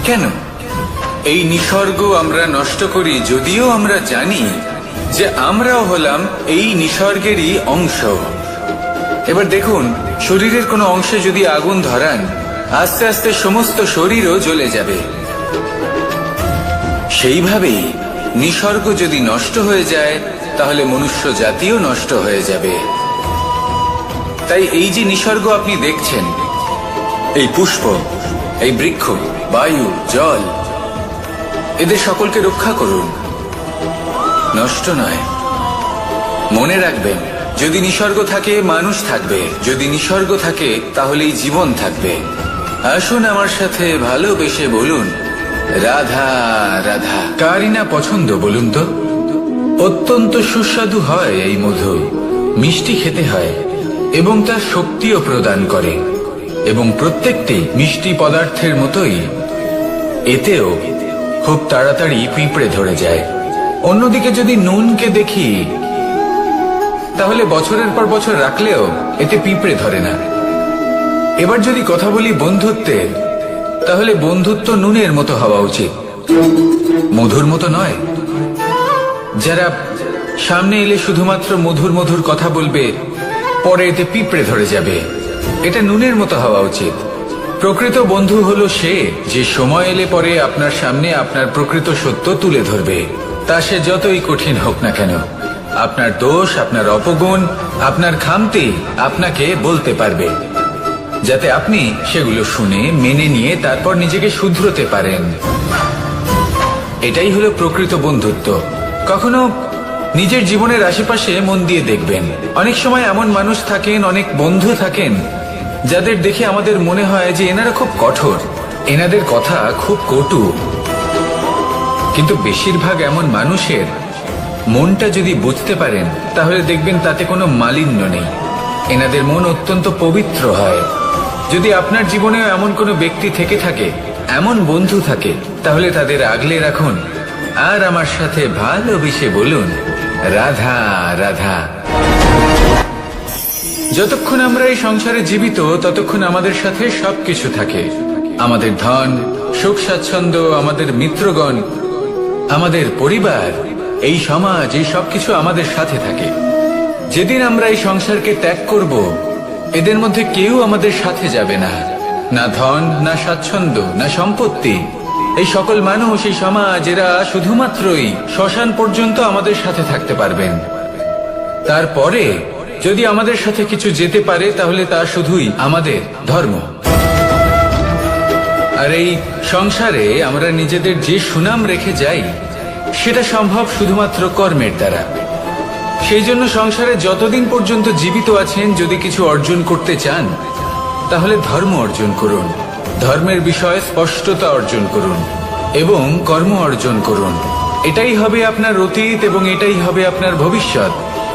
কেন? এই নিসর্গ আমরা নষ্ট করি, যদিও আমরা জানি যে আমরাও হলাম এই নিসর্গেরই অংশ। এবার দেখুন, শরীরের কোনো অংশে যদি আগুন ধরান, আস্তে আস্তে সমস্ত শরীরও জ্বলে যাবে। সেইভাবেই নিসর্গ যদি নষ্ট হয়ে যায়, তাহলে মনুষ্য জাতিও নষ্ট হয়ে যাবে। তাই এই যে নিসর্গ আপনি দেখছেন, এই পুষ্প, এই বৃক্ষ, বায়ু, জল, এদের সকলকে রক্ষা করুন, নষ্ট নয়। মনে রাখবেন, যদি নিসর্গ থাকে, মানুষ থাকবে। যদি নিসর্গ থাকে, তাহলেই জীবন থাকবে। আসুন আমার সাথে ভালোবেসে বলুন, রাধা রাধা। কারই না পছন্দ বলুন তো? অত্যন্ত সুস্বাদু হয় এই মধু, মিষ্টি খেতে হয় এবং তা শক্তিও প্রদান করে। এবং প্রত্যেকটি মিষ্টি পদার্থের মতোই এতেও খুব তাড়াতাড়ি পিঁপড়ে ধরে যায়। অন্যদিকে যদি নুনকে দেখি, তাহলে বছরের পর বছর রাখলেও এতে পিঁপড়ে ধরে না। এবার যদি কথা বলি বন্ধুত্বের, তাহলে বন্ধুত্ব নুনের মতো হওয়া উচিত, মধুর মতো নয়। যারা সামনে এলে শুধুমাত্র মধুর মধুর কথা বলবে, পরে এতে পিঁপড়ে ধরে যাবে। এটা নুনের মতো হওয়া উচিত। প্রকৃত বন্ধু হলো সে, যে সময় এলে পরে আপনার সামনে আপনার প্রকৃত সত্য তুলে ধরবে। তা সে যতই কঠিন হোক না কেন, আপনার দোষ, আপনার অপগুণ, আপনার খামতি আপনাকে বলতে পারবে, যাতে আপনি সেগুলো শুনে মেনে নিয়ে তারপর নিজেকে শুধরোতে পারেন। এটাই হলো প্রকৃত বন্ধুত্ব। কখনো নিজের জীবনের আশেপাশে মন দিয়ে দেখবেন, অনেক সময় এমন মানুষ থাকেন, অনেক বন্ধু থাকেন যাদের দেখে আমাদের মনে হয় যে এনারা খুব কঠোর, এনাদের কথা খুব কটু। কিন্তু বেশিরভাগ এমন মানুষের মনটা যদি বুঝতে পারেন তাহলে দেখবেন তাতে কোনো মালিন্য নেই, এনাদের মন অত্যন্ত পবিত্র হয়। যদি আপনার জীবনেও এমন কোনো ব্যক্তি থেকে থাকে, এমন বন্ধু থাকে, তাহলে তাদের আগলে রাখুন আর আমার সাথে ভালোবেসে বলুন, রাধা রাধা। যতক্ষণ আমরা এই সংসারে জীবিত ততক্ষণ আমাদের সাথে সবকিছু থাকে, আমাদের ধন, সুখ স্বাচ্ছন্দ্য, আমাদের মিত্রগণ, আমাদের পরিবার, এই সমাজ, এই সবকিছু আমাদের সাথে থাকে। যেদিন আমরা এই সংসারকে ত্যাগ করব, এদের মধ্যে কেউ আমাদের সাথে যাবে না, না ধন, না স্বাচ্ছন্দ্য, না সম্পত্তি। এই সকল মানুষ, এই সমাজ, এরা শুধুমাত্রই শ্মশান পর্যন্ত আমাদের সাথে থাকতে পারবেন। তারপরে যদি আমাদের সাথে কিছু যেতে পারে তাহলে তা শুধুই আমাদের ধর্ম। আর এই সংসারে আমরা নিজেদের যে সুনাম রেখে যাই সেটা সম্ভব শুধুমাত্র কর্মের দ্বারা। সেই জন্য সংসারে যতদিন পর্যন্ত জীবিত আছেন, যদি কিছু অর্জন করতে চান তাহলে ধর্ম অর্জন করুন, ধর্মের বিষয়ে স্পষ্টতা অর্জন করুন এবং কর্ম অর্জন করুন। এটাই হবে আপনার অতীত এবং এটাই হবে আপনার ভবিষ্যৎ,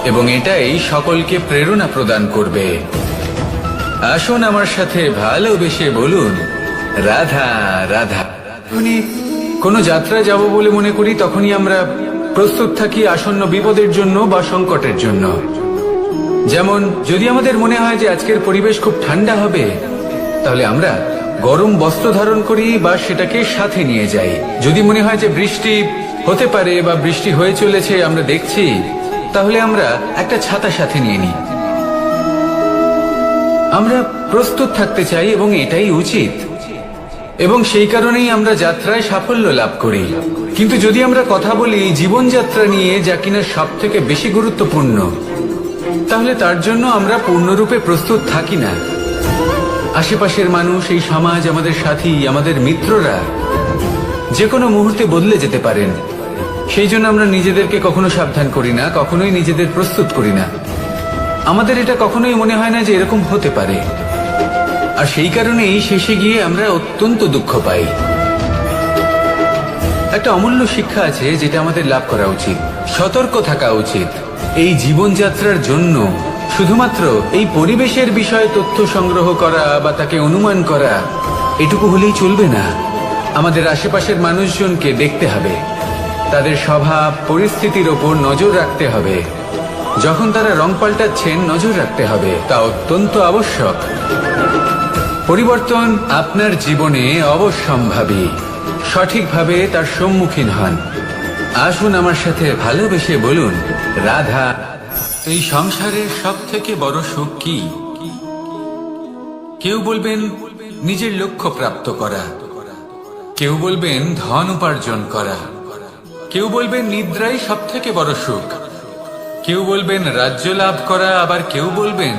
এবং এটাই সকলকে প্রেরণা প্রদান করবে। আসুন আমার সাথে ভালোবেসে বলুন, রাধা রাধা। যখনই কোনো যাত্রায় যাব বলে মনে করি তখনই আমরা প্রস্তুত থাকি আসন্ন বিপদের জন্য বা সংকটের জন্য। যেমন যদি আমাদের মনে হয় যে আজকের পরিবেশ খুব ঠান্ডা হবে, তাহলে আমরা গরম বস্ত্র ধারণ করি বা সেটাকে সাথে নিয়ে যাই। যদি মনে হয় যে বৃষ্টি হতে পারে বা বৃষ্টি হয়ে চলেছে, আমরা দেখছি, তাহলে আমরা একটা ছাতা সাথে নিয়ে নিই। আমরা প্রস্তুত থাকতে চাই এবং এটাই উচিত, এবং সেই কারণেই আমরা যাত্রায় সাফল্য লাভ করি। কিন্তু যদি আমরা কথা বলি জীবনযাত্রা নিয়ে, যা কিনা সব থেকে বেশি গুরুত্বপূর্ণ, তাহলে তার জন্য আমরা পূর্ণরূপে প্রস্তুত থাকি না। আশেপাশের মানুষ, এই সমাজ, আমাদের সাথী, আমাদের মিত্ররা যে কোনো মুহূর্তে বদলে যেতে পারেন। সেই জন্য আমরা নিজেদেরকে কখনো সাবধান করি না, কখনোই নিজেদের প্রস্তুত করি না। আমাদের এটা কখনোই মনে হয় না যে এরকম হতে পারে, আর সেই কারণেই শেষে গিয়ে আমরা অত্যন্ত দুঃখ পাই। একটা অমূল্য শিক্ষা আছে যেটা আমাদের লাভ করা উচিত, সতর্ক থাকা উচিত। এই জীবনযাত্রার জন্য শুধুমাত্র এই পরিবেশের বিষয়ে তথ্য সংগ্রহ করা বা তাকে অনুমান করা, এটুকু হলেই চলবে না। আমাদের আশেপাশের মানুষজনকে দেখতে হবে, তাদের স্বভাব, পরিস্থিতির ওপর নজর রাখতে হবে। যখন তারা রং পাল্টাচ্ছেন নজর রাখতে হবে, তা অত্যন্ত আবশ্যক। পরিবর্তন আপনার জীবনে অবশ্যম্ভাবী, সঠিকভাবে তার সম্মুখীন হন। আসুন আমার সাথে ভালোবেসে বলুন, রাধা। এই সংসারের সব থেকে বড় সুখ কি? কেউ বলবেন নিজের লক্ষ্য প্রাপ্ত করা, কেউ বলবেন ধন উপার্জন করা, কেউ বলবেন নিদ্রাই সব থেকে বড় সুখ, কেউ বলবেন রাজ্য লাভ করা, আবার কেউ বলবেন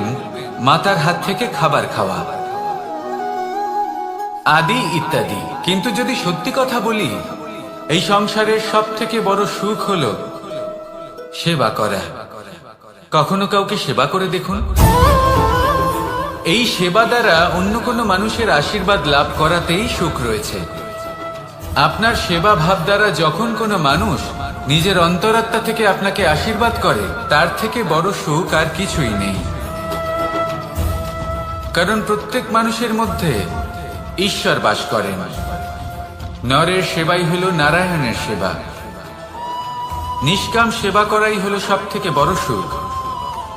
মাতার হাত থেকে খাবার খাওয়া, আদি ইত্যাদি। কিন্তু যদি সত্যি কথা বলি, এই সংসারের সব থেকে বড় সুখ হলো সেবা করা। কখনো কাউকে সেবা করে দেখুন। এই সেবা দ্বারা অন্য কোনো মানুষের আশীর্বাদ লাভ করাতেই সুখ রয়েছে। আপনার সেবা ভাব দ্বারা যখন কোনো মানুষ নিজের অন্তরাত্মা থেকে আপনাকে আশীর্বাদ করে, তার থেকে বড় সুখ আর কিছুই নেই। কারণ প্রত্যেক মানুষের মধ্যে ঈশ্বর বাস করেন। নরের সেবাই হলো নারায়ণের সেবা। নিষ্কাম সেবা করাই হলো সব থেকে বড় সুখ।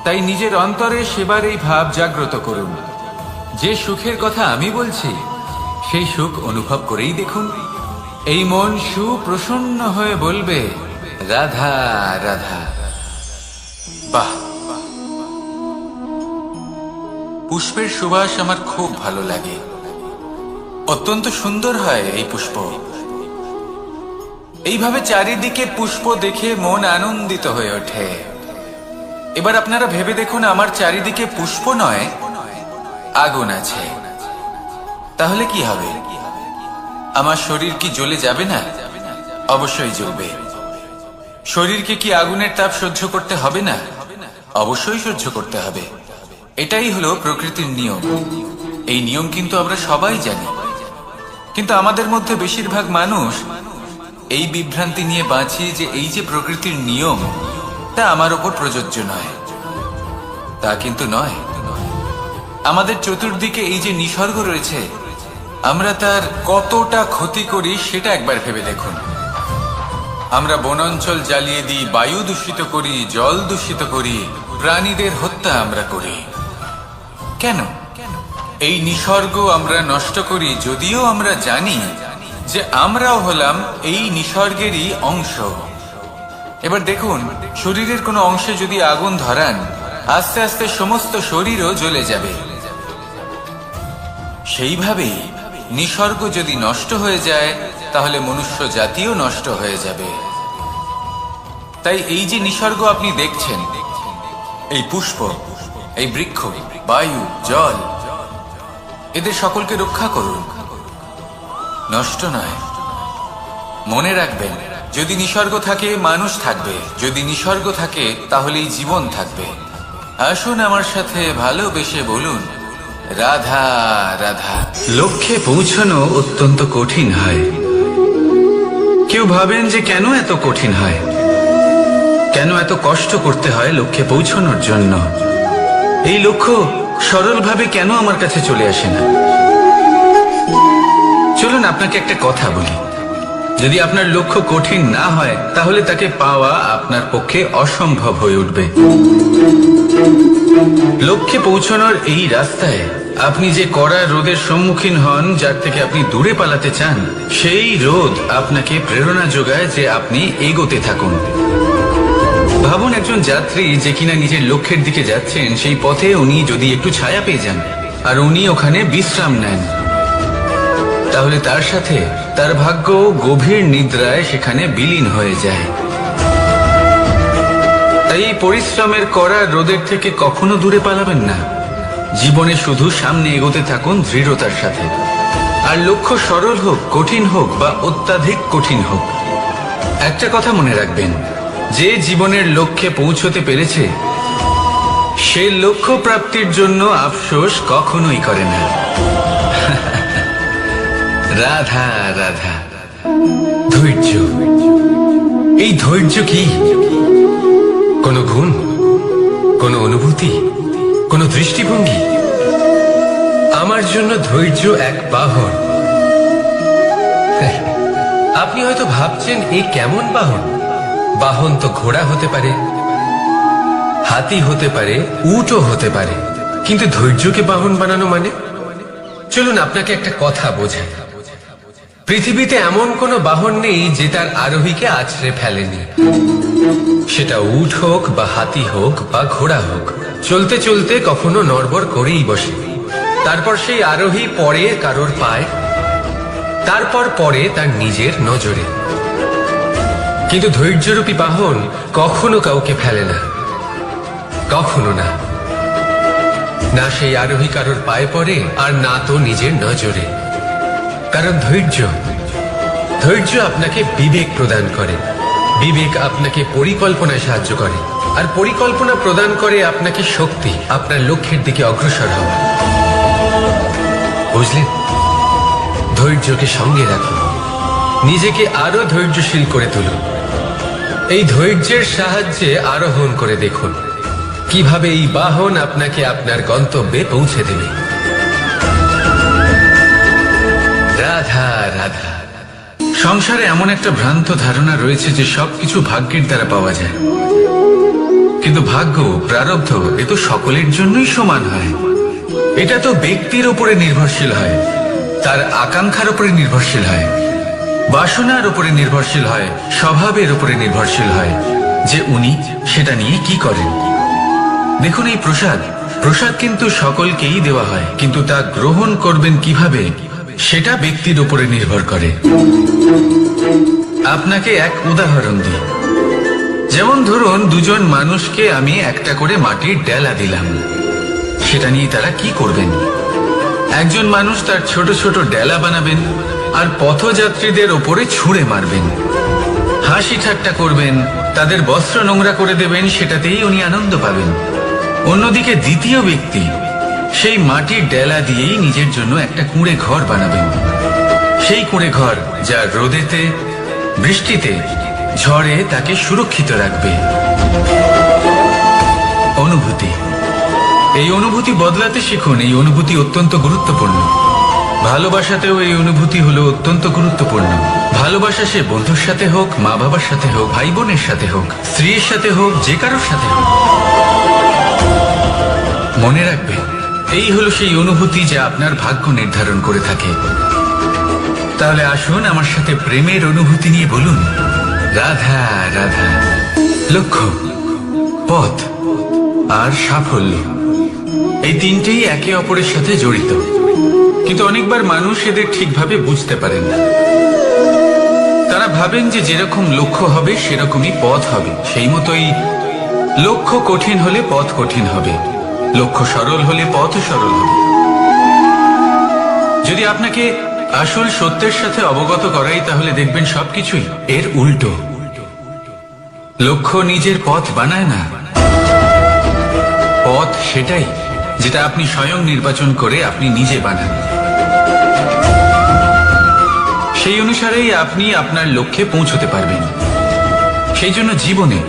তাই নিজের অন্তরে সেবার এই ভাব জাগ্রত করুন। যে সুখের কথা আমি বলছি, সেই সুখ অনুভব করেই দেখুন। এই মন সুপ্রসন্ন হয়ে বলবে, রাধা রাধা। বাহ, পুষ্পের সুবাস আমার খুব ভালো লাগে। অত্যন্ত সুন্দর হয় এই পুষ্প। এইভাবে চারিদিকে পুষ্প দেখে মন আনন্দিত হয়ে ওঠে। এবার আপনারা ভেবে দেখুন, আমার চারিদিকে পুষ্প নয়, আগুন আছে। তাহলে কি হবে? আমার শরীর কি জ্বলে যাবে না? অবশ্যই জ্বলবে। শরীরকে কি আগুনের তাপ সহ্য করতে হবে না? অবশ্যই সহ্য করতে হবে। এটাই হলো প্রকৃতির নিয়ম। এই নিয়ম কিন্তু আমরা সবাই জানি, কিন্তু আমাদের মধ্যে বেশিরভাগ মানুষ এই বিভ্রান্তি নিয়ে বাঁচি যে এই যে প্রকৃতির নিয়ম তা আমার ওপর প্রযোজ্য নয়। তা কিন্তু নয়। আমাদের চতুর্দিকে এই যে নিসর্গ রয়েছে, আমরা তার কতটা ক্ষতি করি সেটা একবার ভেবে দেখুন। আমরা বনাঞ্চল জ্বালিয়ে দিই, বায়ু দূষিত করি, জল দূষিত করি, প্রাণীদের হত্যা আমরা করি। কেন? এই নিসর্গ আমরা নষ্ট করি, যদিও আমরা জানি যে আমরাও হলাম এই নিসর্গেরই অংশ। এবার দেখুন, শরীরের কোনো অংশে যদি আগুন ধরান, আস্তে আস্তে সমস্ত শরীরও জ্বলে যাবে। সেইভাবেই নিসর্গ যদি নষ্ট হয়ে যায়, তাহলে মনুষ্য জাতিও নষ্ট হয়ে যাবে। তাই এই যে নিসর্গ আপনি দেখছেন, এই পুষ্প, এই বৃক্ষ, বায়ু, জল, এদের সকলকে রক্ষা করুন, নষ্ট নয়। মনে রাখবেন, যদি নিসর্গ থাকে মানুষ থাকবে, যদি নিসর্গ থাকে তাহলেই জীবন থাকবে। আসুন আমার সাথে ভালোবেসে বলুন, রাধা রাধা। লক্ষ্যে পৌঁছানো অত্যন্ত কঠিন হয়। কেউ ভাবেন যে কেন এত কঠিন হয়, কেন এত কষ্ট করতে হয় লক্ষ্যে পৌঁছানোর জন্য। এই লক্ষ্য সরলভাবে কেন আমার কাছে চলে আসে না? চলুন আপনাকে একটা কথা বলি, যদি আপনার লক্ষ্য কঠিন না হয় তাহলে তাকে পাওয়া আপনার পক্ষে অসম্ভব হয়ে উঠবে। লক্ষ্যে পৌঁছানোর এই রাস্তায় আপনি যে কড়া রোদের সম্মুখীন হন, যার থেকে আপনি দূরে পালাতে চান, সেই রোদ আপনাকে প্রেরণা যোগায় যে আপনি এগোতে থাকুন। ভাবুন, একজন যাত্রী যে কিনা নিজের লক্ষ্যের দিকে যাচ্ছেন, সেই পথে উনি যদি একটু ছায়া পেয়ে যান আর উনি ওখানে বিশ্রাম নেন, তাহলে তার সাথে তার ভাগ্য গভীর নিদ্রায় সেখানে বিলীন হয়ে যায়। তাই এই পরিশ্রমের কড়া রোদের থেকে কখনো দূরে পালাবেন না। জীবনে শুধু সামনে এগোতে থাকুন দৃঢ়তার সাথে। আর লক্ষ্য সরল হোক, কঠিন হোক বা অত্যাধিক কঠিন হোক, একটা কথা মনে রাখবেন, যে জীবনের লক্ষ্যে পৌঁছতে পেরেছে সে লক্ষ্য প্রাপ্তির জন্য আফসোস কখনোই করে না। রাধা রাধা। ধৈর্য, এই ধৈর্য কি কোনো গুণ, কোনো অনুভূতি, কোনো দৃষ্টিভঙ্গি? আমার জন্য ধৈর্য এক বাহন। আপনি হয়তো ভাবছেন, এই কেমন বাহন? বাহন তো ঘোড়া হতে পারে, হাতি হতে পারে, উটও হতে পারে, কিন্তু ধৈর্যকে বাহন বানানো মানে? চলুন আপনাকে একটা কথা বোঝাই। পৃথিবীতে এমন কোনো বাহন নেই যে তার আরোহীকে আছড়ে ফেলেনি। সেটা উট হোক বা হাতি হোক বা ঘোড়া হোক, চলতে চলতে কখনো নড়বড় করেই বসে। তারপর সেই আরোহী পড়ে কারোর পায়, তারপর পড়ে তার নিজের নজরে। কিন্তু ধৈর্যরূপী বাহন কখনো কাউকে ফেলে না, কখনো না। না সেই আরোহী কারোর পায়ে পড়ে, আর না তো নিজের নজরে। কারণ ধৈর্য আপনাকে বিবেক প্রদান করে, বিবেক আপনাকে পরিকল্পনায় সাহায্য করে, আর পরিকল্পনা প্রদান করে আপনাকে শক্তি, আপনার লক্ষ্যের দিকে অগ্রসর হওয়া। বুঝলেন? ধৈর্যকে সঙ্গে রাখুন, নিজেকে আরো ধৈর্যশীল করে তুলুন। এই ধৈর্যের সাহায্যে আরোহণ করে দেখুন কিভাবে এই বাহন আপনাকে আপনার গন্তব্যে পৌঁছে দেবে। রাধা রাধা। সংসারে এমন একটা ভ্রান্ত ধারণা রয়েছে যে সবকিছু ভাগ্যের দ্বারা পাওয়া যায়, কিন্তু ভাগ্য, প্রারব্ধ, এ তো সকলের জন্যই সমান হয়। এটা তো ব্যক্তির উপরে নির্ভরশীল হয়, তার আকাঙ্ক্ষার উপরে নির্ভরশীল হয়, বাসনার উপরে নির্ভরশীল হয়, স্বভাবের উপরে নির্ভরশীল হয় যে উনি সেটা নিয়ে কি করেন। দেখুন, এই প্রসাদ কিন্তু সকলকেই দেওয়া হয়, কিন্তু তা গ্রহণ করবেন কিভাবে সেটা ব্যক্তির উপরে নির্ভর করে। আপনাকে এক উদাহরণ দিই। যেমন ধরুন, দুজন মানুষকে আমি একটা করে মাটির ডেলা দিলাম, সেটা নিয়ে তারা কি করবেন? একজন মানুষ তার ছোট ছোট ডেলা বানাবেন আর পথযাত্রীদের ওপরে ছুঁড়ে মারবেন। হাসি ঠাট্টা করবেন, তাদের বস্ত্র নোংরা করে দেবেন, সেটাতেই উনি আনন্দ পাবেন। অন্যদিকে দ্বিতীয় ব্যক্তি সেই মাটির ডেলা দিয়েই নিজের জন্য একটা কুঁড়ে ঘর বানাবেন। সেই কুঁড়ে ঘর যা রোদেতে, বৃষ্টিতে, ঝড়ে তাকে সুরক্ষিত রাখবে। অনুভূতি, এই অনুভূতি বদলাতে শিখুন। এই অনুভূতি অত্যন্ত গুরুত্বপূর্ণ। ভালোবাসাতেও এই অনুভূতি হলো অত্যন্ত গুরুত্বপূর্ণ। ভালোবাসা সে বন্ধুর সাথে হোক, মা বাবার সাথে হোক, ভাই বোনের সাথে হোক, স্ত্রীর সাথে হোক, যে কারোর সাথে হোক, মনে রাখবে এই হলো সেই অনুভূতি যা আপনার ভাগ্য নির্ধারণ করে থাকে। তাহলে আসুন আমার সাথে প্রেমের অনুভূতি নিয়ে বলুন, রাধা রাধা। লক্ষ্য, পথ আর সাফল্য, এই তিনটেই একে অপরের সাথে জড়িত, কিন্তু অনেকবার মানুষ এদের ঠিকভাবে বুঝতে পারেন না। তারা ভাবেন যে যেরকম লক্ষ্য হবে সেরকমই পথ হবে। সেই মতোই লক্ষ্য কঠিন হলে পথ কঠিন হবে, লক্ষ্য সরল হলে পথ সরল হবে। যদি আপনাকে আসল সত্যের সাথে অবগত করাই, তাহলে দেখবেন সবকিছুই এর উল্টো। লক্ষ্য নিজের পথ বানায় না, পথ সেটাই যেটা আপনি স্বয়ং নির্বাচন করে আপনি নিজে বানান। সেই অনুসারেই আপনি আপনার লক্ষ্যে পৌঁছতে পারবেন। সেই জন্য জীবনে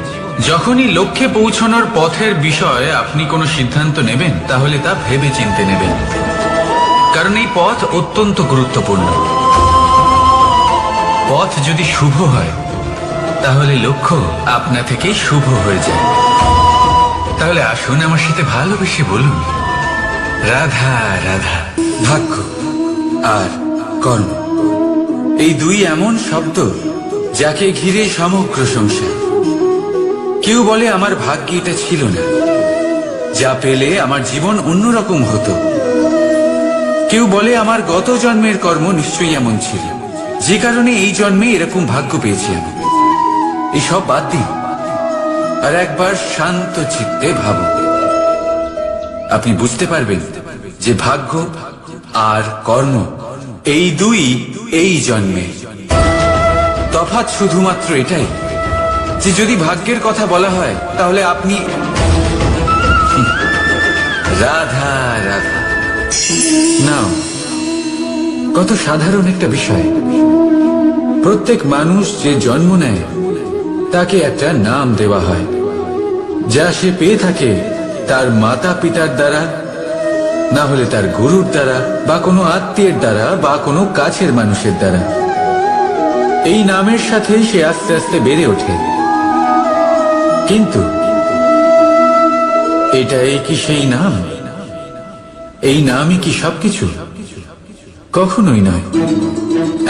যখনই লক্ষ্যে পৌঁছানোর পথের বিষয়ে আপনি কোনো সিদ্ধান্ত নেবেন, তাহলে তা ভেবে চিন্তে নেবেন, কারণ এই পথ অত্যন্ত গুরুত্বপূর্ণ। পথ যদি শুভ হয়, তাহলে লক্ষ্য আপনা থেকেই শুভ হয়ে যায়। তাহলে আসুন আমার সাথে ভালোবেসে বলুন, রাধা রাধা। ভাগ্য আর কর্ম, এই দুই এমন শব্দ যাকে ঘিরে সমগ্র সংসার। কেউ বলে আমার ভাগ্যে এটা ছিল না, যা পেলে আমার জীবন অন্যরকম হতো। কেউ বলে আমার গত জন্মের কর্ম নিশ্চয়ই এমন ছিল, যে কারণে এই জন্মে এরকম ভাগ্য পেয়েছি আমি। এসব বাদ দিন আর একবার শান্ত চিত্তে ভাবুন। আপনি বুঝতে পারবেন যে ভাগ্য আর কর্ম এই দুই এই জন্মে। তফাৎ শুধুমাত্র এটাই যে যদি ভাগ্যের কথা বলা হয়, তাহলে আপনি রাধা রাধা। নাও, কত সাধারণ একটা বিষয়। প্রত্যেক মানুষ যে জন্ম নেয় তাকে একটা নাম দেওয়া হয়, যা সে পেয়ে থাকে তার মাতা পিতার দ্বারা, না হলে তার গুরুর দ্বারা, বা কোনো আত্মীয়ের দ্বারা, বা কোনো কাছের মানুষের দ্বারা। এই নামের সাথে সে আস্তে আস্তে বেড়ে ওঠে। কিন্তু এটাই কি সেই নাম? এই নামই কি সবকিছু? কখনোই নয়।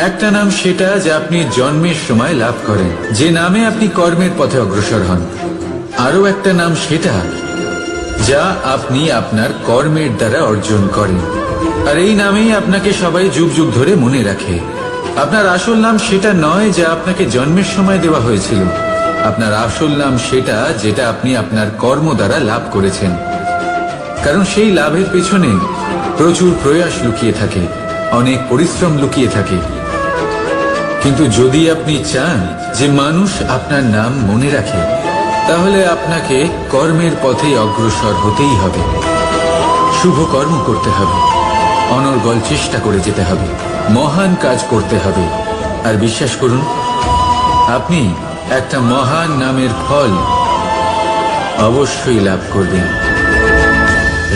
একটা নাম সেটা যা আপনি জন্মের সময় লাভ করেন, যে নামে আপনি কর্মের পথে অগ্রসর হন। আরো একটা নাম সেটা যা আপনি আপনার কর্মের দ্বারা অর্জন করেন, আর এই নামেই আপনাকে সবাই যুগ যুগ ধরে মনে রাখে। আপনার আসল নাম সেটা নয় যা আপনাকে জন্মের সময় দেওয়া হয়েছিল। আপনার আসল নাম সেটা যেটা আপনি আপনার কর্ম দ্বারা লাভ করেছেন, কারণ সেই লাভের পেছনে প্রচুর প্রয়াস লুকিয়ে থাকে, অনেক পরিশ্রম লুকিয়ে থাকে। কিন্তু যদি আপনি চান যে মানুষ আপনার নাম মনে রাখে, তাহলে আপনাকে কর্মের পথে অগ্রসর হতেই হবে। শুভ কর্ম করতে হবে, অনর্গল চেষ্টা করে যেতে হবে, মহান কাজ করতে হবে। আর বিশ্বাস করুন, আপনি একটা মহান নামের ফল অবশ্যই লাভ করবেন।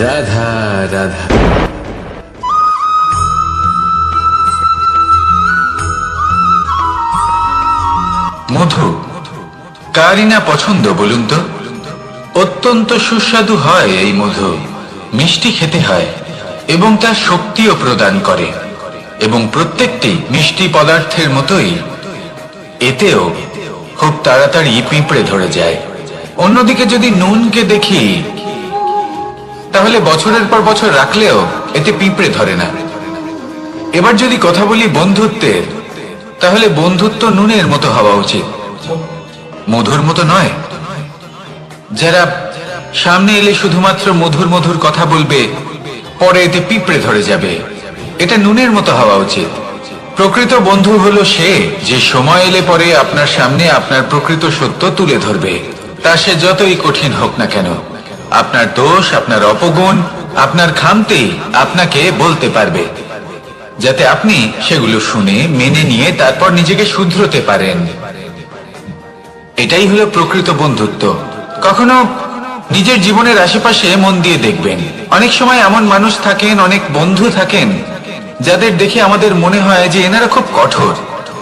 রাধা রাধা। মধু কারই না পছন্দ বলুন তো? অত্যন্ত সুস্বাদু হয় এই মধু, মিষ্টি খেতে হয় এবং তা শক্তিও প্রদান করে। এবং প্রত্যেকটি মিষ্টি পদার্থের মতোই এতেও খুব তাড়াতাড়ি পিঁপড়ে ধরে যায়। অন্যদিকে যদি নুনকে দেখি, তাহলে বছরের পর বছর রাখলেও এতে পিঁপড়ে ধরে না। এবার যদি কথা বলি বন্ধুত্বের, তাহলে বন্ধুত্ব নুনের মতো হওয়া উচিত, মধুর মতো নয়। যারা সামনে এলে শুধুমাত্র মধুর মধুর কথা বলবে, পরে এতে পিঁপড়ে ধরে যাবে। এটা নুনের মতো হওয়া উচিত, প্রকৃত বন্ধু হলো সে যে সময় এলে পরে আপনার সামনে আপনার প্রকৃত সত্য তুলে ধরবে, তা সে যতই কঠিন হোক না কেন। আপনার দোষ, আপনার অপগুণ, আপনার খামতি আপনাকে বলতে পারবে, যাতে আপনি সেগুলো শুনে মেনে নিয়ে তারপর নিজেকে শুধরোতে পারেন। এটাই হলো প্রকৃত বন্ধুত্ব। কখনো নিজের জীবনের আশেপাশে মন দিয়ে দেখবেন, অনেক সময় এমন মানুষ থাকেন, অনেক বন্ধু থাকেন যাদের দেখে আমাদের মনে হয় যে এনারা খুব কঠোর,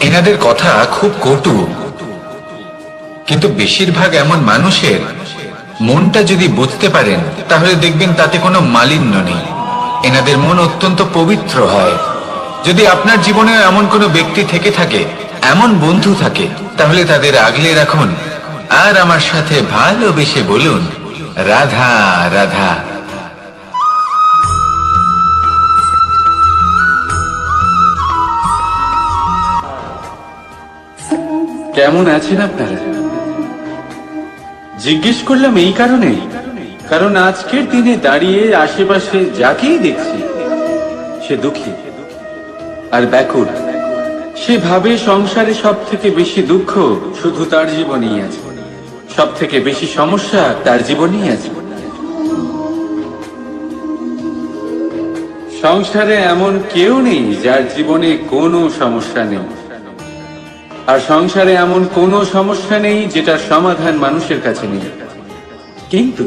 এনাদের কথা খুব কটু। কিন্তু বেশিরভাগ এমন মানুষের মনটা যদি বুঝতে পারেন তাহলে দেখবেন তাতে কোনো মালিন্য নেই, এনাদের মন অত্যন্ত পবিত্র হয়। যদি আপনার জীবনে এমন কোনো ব্যক্তি থেকে থাকে, এমন বন্ধু থাকে, তাহলে তাদের আগলে রাখুন আর আমার সাথে ভালোবেসে বলুন, রাধা রাধা। কেমন আছেন আপনারা? জিজ্ঞেস করলাম এই কারণে, কারণ আজকের দিনে দাঁড়িয়ে আশেপাশে যাকেই দেখছি সে দুঃখী আর ব্যাকুল। সে ভাবে সংসারে সব থেকে বেশি দুঃখ শুধু তার জীবনেই আছে, সব থেকে বেশি সমস্যা তার জীবনেই আছে। সংসারে এমন কেউ নেই যার জীবনে কোনো সমস্যা নেই, আর সংসারে এমন কোনো সমস্যা নেই যেটার সমাধান মানুষের কাছে নেই। কিন্তু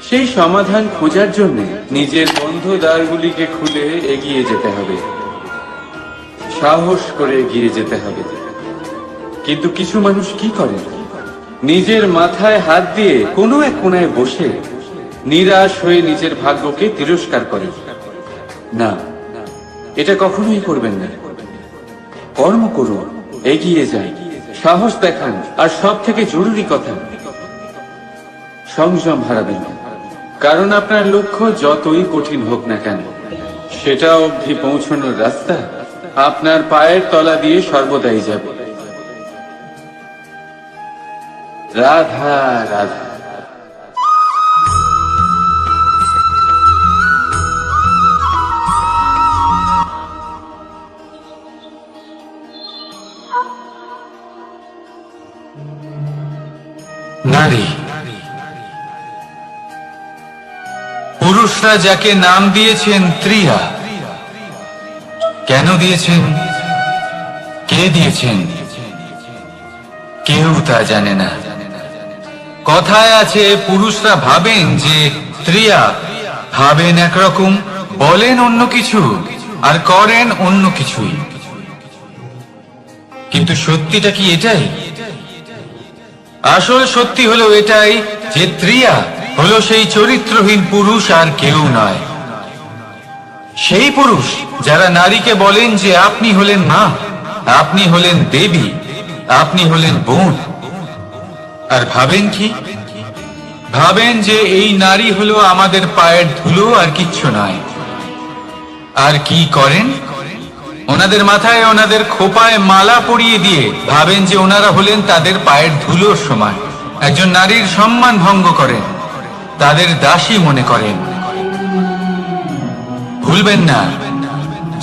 সেই সমাধান খোঁজার জন্য নিজের বন্ধ দ্বারগুলিকে খুলে এগিয়ে যেতে হবে, সাহস করে এগিয়ে যেতে হবে। কিন্তু কিছু মানুষ কি করে, নিজের মাথায় হাত দিয়ে কোনো এক কোণায় বসে নিরাশ হয়ে নিজের ভাগ্যকে তিরস্কার করে। না, এটা কখনোই করবেন না। কর্ম করুন, এগিয়ে যান, সাহস দেখান, আর সব থেকে জরুরি কথা, সংযম হারাবেন না। কারণ আপনার লক্ষ্য যতই কঠিন হোক না কেন, সেটা অবধি পৌঁছানোর রাস্তা আপনার পায়ের তলা দিয়ে সর্বদাই যাবে। রাধা রাধা। নারী, পুরুষরা যাকে নাম দিয়েছেন ত্রিয়া, কেন দিয়েছেন, কে দিয়েছেন, কেউ তা জানে না। কথায় আছে, পুরুষরা ভাবেন যে ত্রিয়া, ভাবেন একরকম, বলেন অন্য কিছু, আর করেন অন্য কিছুই। কিন্তু সত্যিটা কি এটাই? আসল সত্যি হলো এটাই যে ত্রিয়া হলো সেই চরিত্রহীন পুরুষ আর কেউ নয়। সেই পুরুষ যারা নারীকে বলেন যে আপনি হলেন মা, আপনি হলেন দেবী, আপনি হলেন বোন, আর ভাবেন কি? ভাবেন যে এই নারী হলো আমাদের পায়ের ধুলো আর কিচ্ছু নয়। আর কি করেন? ওনাদের মাথায়, ওনাদের খোপায় মালা পরিয়ে দিয়ে ভাবেন যে ওনারা হলেন তাদের পায়ের ধুলোর সমান। একজন নারীর সম্মান ভঙ্গ করেন, তাদের দাসী মনে করেন। ভুলবেন না,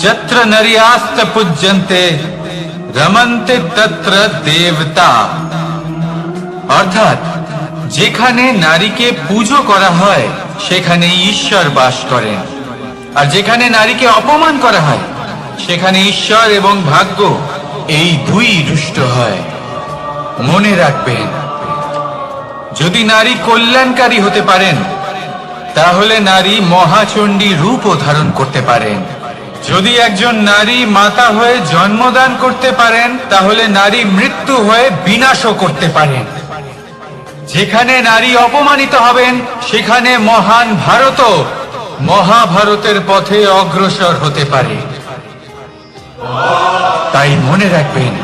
যত্র নারীয়াস্ত পূজ্যন্তে রমন্তে তত্র দেবতা। অর্থাৎ যেখানে নারীকে পুজো করা হয় সেখানে ঈশ্বর বাস করেন, আর যেখানে নারীকে অপমান করা হয় সেখানে ঈশ্বর এবং ভাগ্য এই দুই রুষ্ট হয়। মনে রাখবেন, যদি নারী কল্যাণকারী হতে পারেন তাহলে নারী মহাচণ্ডী রূপও ধারণ করতে পারেন। যদি একজন নারী মাতা হয়ে জন্মদান করতে পারেন তাহলে নারী মৃত্যু হয়ে বিনাশও করতে পারেন। যেখানে নারী অপমানিত হবেন সেখানে মহান ভারতও মহাভারতের পথে অগ্রসর হতে পারে। তাই মনে রাখবেন,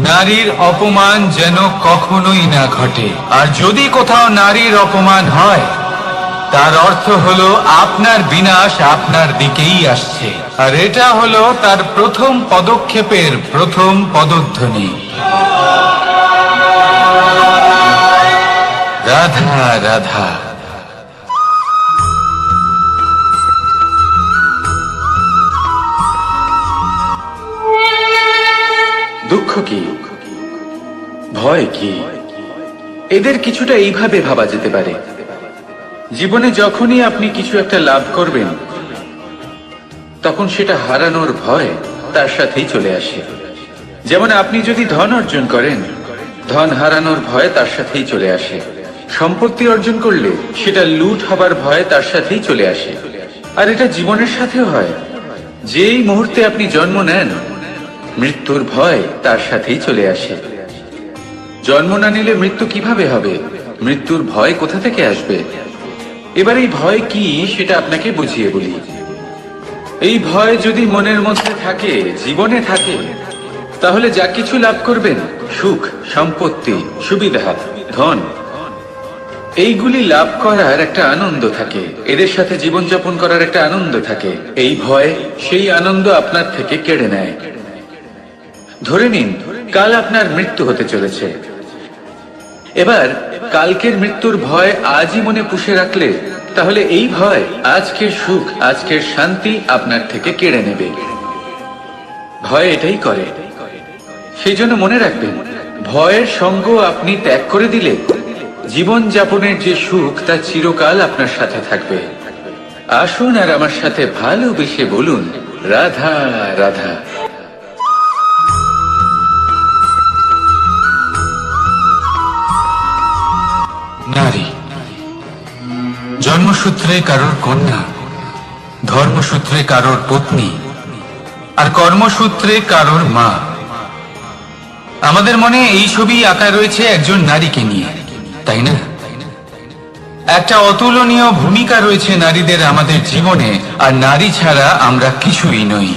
নারীর অপমান যেন কখনোই না ঘটে। আর যদি কোথাও নারীর অপমান হয় তার অর্থ হলো আপনার বিনাশ আপনার দিকেই আসছে, আর এটা হলো তার প্রথম পদক্ষেপের প্রথম পদধ্বনি। রাধা রাধা। দুঃখ কি, ভয় কি, এদের কিছুটা এইভাবে ভাবা যেতে পারে। জীবনে যখনই আপনি কিছু একটা লাভ করবেন, তখন সেটা হারানোর ভয় তার সাথেই চলে আসে। যেমন আপনি যদি ধন অর্জন করেন, ধন হারানোর ভয় তার সাথেই চলে আসে। সম্পত্তি অর্জন করলে সেটা লুট হবার ভয় তার সাথেই চলে আসে। আর এটা জীবনের সাথেও হয়। যেই মুহূর্তে আপনি জন্ম নেন, মৃত্যুর ভয় তার সাথেই চলে আসে। জন্ম না নিলে মৃত্যু কিভাবে হবে? মৃত্যুর ভয় কোথা থেকে আসবে? এবার এই ভয় কি সেটা আপনাকে বুঝিয়ে বলি। এই ভয় যদি মনের মধ্যে থাকে, জীবনে থাকে, তাহলে যা কিছু লাভ করবেন, সুখ, সম্পত্তি, সুবিধা, ধন, এইগুলি লাভ করার একটা আনন্দ থাকে, এদের সাথে জীবনযাপন করার একটা আনন্দ থাকে। এই ভয় সেই আনন্দ আপনার থেকে কেড়ে নেয়। ধরে নিন কাল আপনার মৃত্যু হতে চলেছে। এবার কালকের মৃত্যুর ভয় আজই মনে পুষে রাখলে, তাহলে এই ভয় আজকের সুখ, আজকের শান্তি আপনার থেকে কেড়ে নেবে। ভয় এটাই করে। সেই জন্য মনে রাখবেন, ভয়ের সঙ্গ আপনি ত্যাগ করে দিলে জীবন যাপনের যে সুখ তা চিরকাল আপনার সাথে থাকবে। আসুন আর আমার সাথে ভালোবেসে বলুন, রাধা রাধা। নারী জন্মসূত্রে কারোর কন্যা, ধর্মসূত্রে কারোর পত্নী, আর কর্মসূত্রে কারোর মা। আমাদের মনে এই ছবি আঁকা রয়েছে একজন নারীকে নিয়ে, তাই না? একটা অতুলনীয় ভূমিকা রয়েছে নারীদের আমাদের জীবনে, আর নারী ছাড়া আমরা কিছুই নই।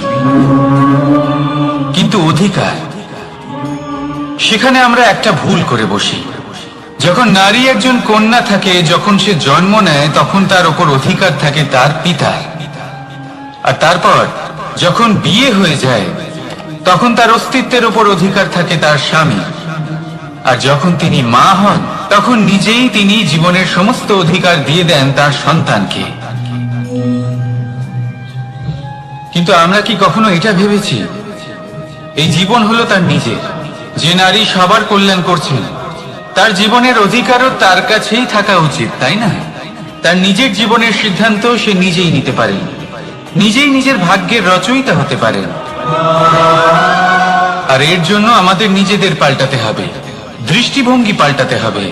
কিন্তু অধিকার, সেখানে আমরা একটা ভুল করে বসি। যখন নারী একজন কন্যা থাকে, যখন সে জন্ম নেয়, তখন তার ওপর অধিকার থাকে তার পিতার। আর তারপর যখন বিয়ে হয়ে যায়, তখন তার অস্তিত্বের ওপর অধিকার থাকে তার স্বামী। আর যখন তিনি মা হন, তখন নিজেই তিনি জীবনের সমস্ত অধিকার দিয়ে দেন তার সন্তানকে। কিন্তু আমরা কি কখনো এটা ভেবেছি, এই জীবন হলো তার নিজের? যে নারী সবার কল্যাণ করছেন, তার জীবনের অধিকারও তার কাছেই থাকা উচিত, তাই না? তার নিজের জীবনের সিদ্ধান্ত সে নিজেই নিতে পারেন, নিজেই নিজের ভাগ্যের রচয়িতা হতে পারেন। আর এর জন্য আমাদের নিজেদের পাল্টাতে হবে, দৃষ্টিভঙ্গি পাল্টাতে হবে।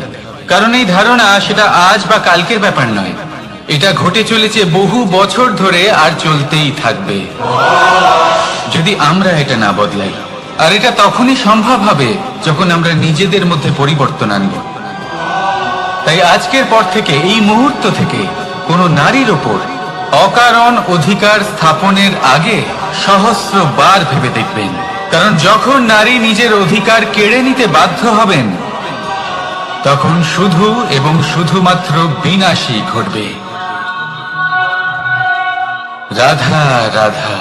কারণ এই ধারণা সেটা আজ বা কালকের ব্যাপার নয়, এটা ঘটে চলেছে বহু বছর ধরে আর চলতেই থাকবে, যদি আমরা এটা না বদলাই। আর এটা তখনই সম্ভব হবে যখন আমরা নিজেদের মধ্যে পরিবর্তন আনব। তাই আজকের পর থেকে, এই মুহূর্ত থেকে, কোনো নারীর ওপর অকারণ অধিকার স্থাপনের আগে সহস্রবার ভেবে দেখবেন। কারণ যখন নারী নিজের অধিকার কেড়ে নিতে বাধ্য হবেন, তখন শুধু এবং শুধুমাত্র বিনাশই ঘটবে। রাধা রাধা।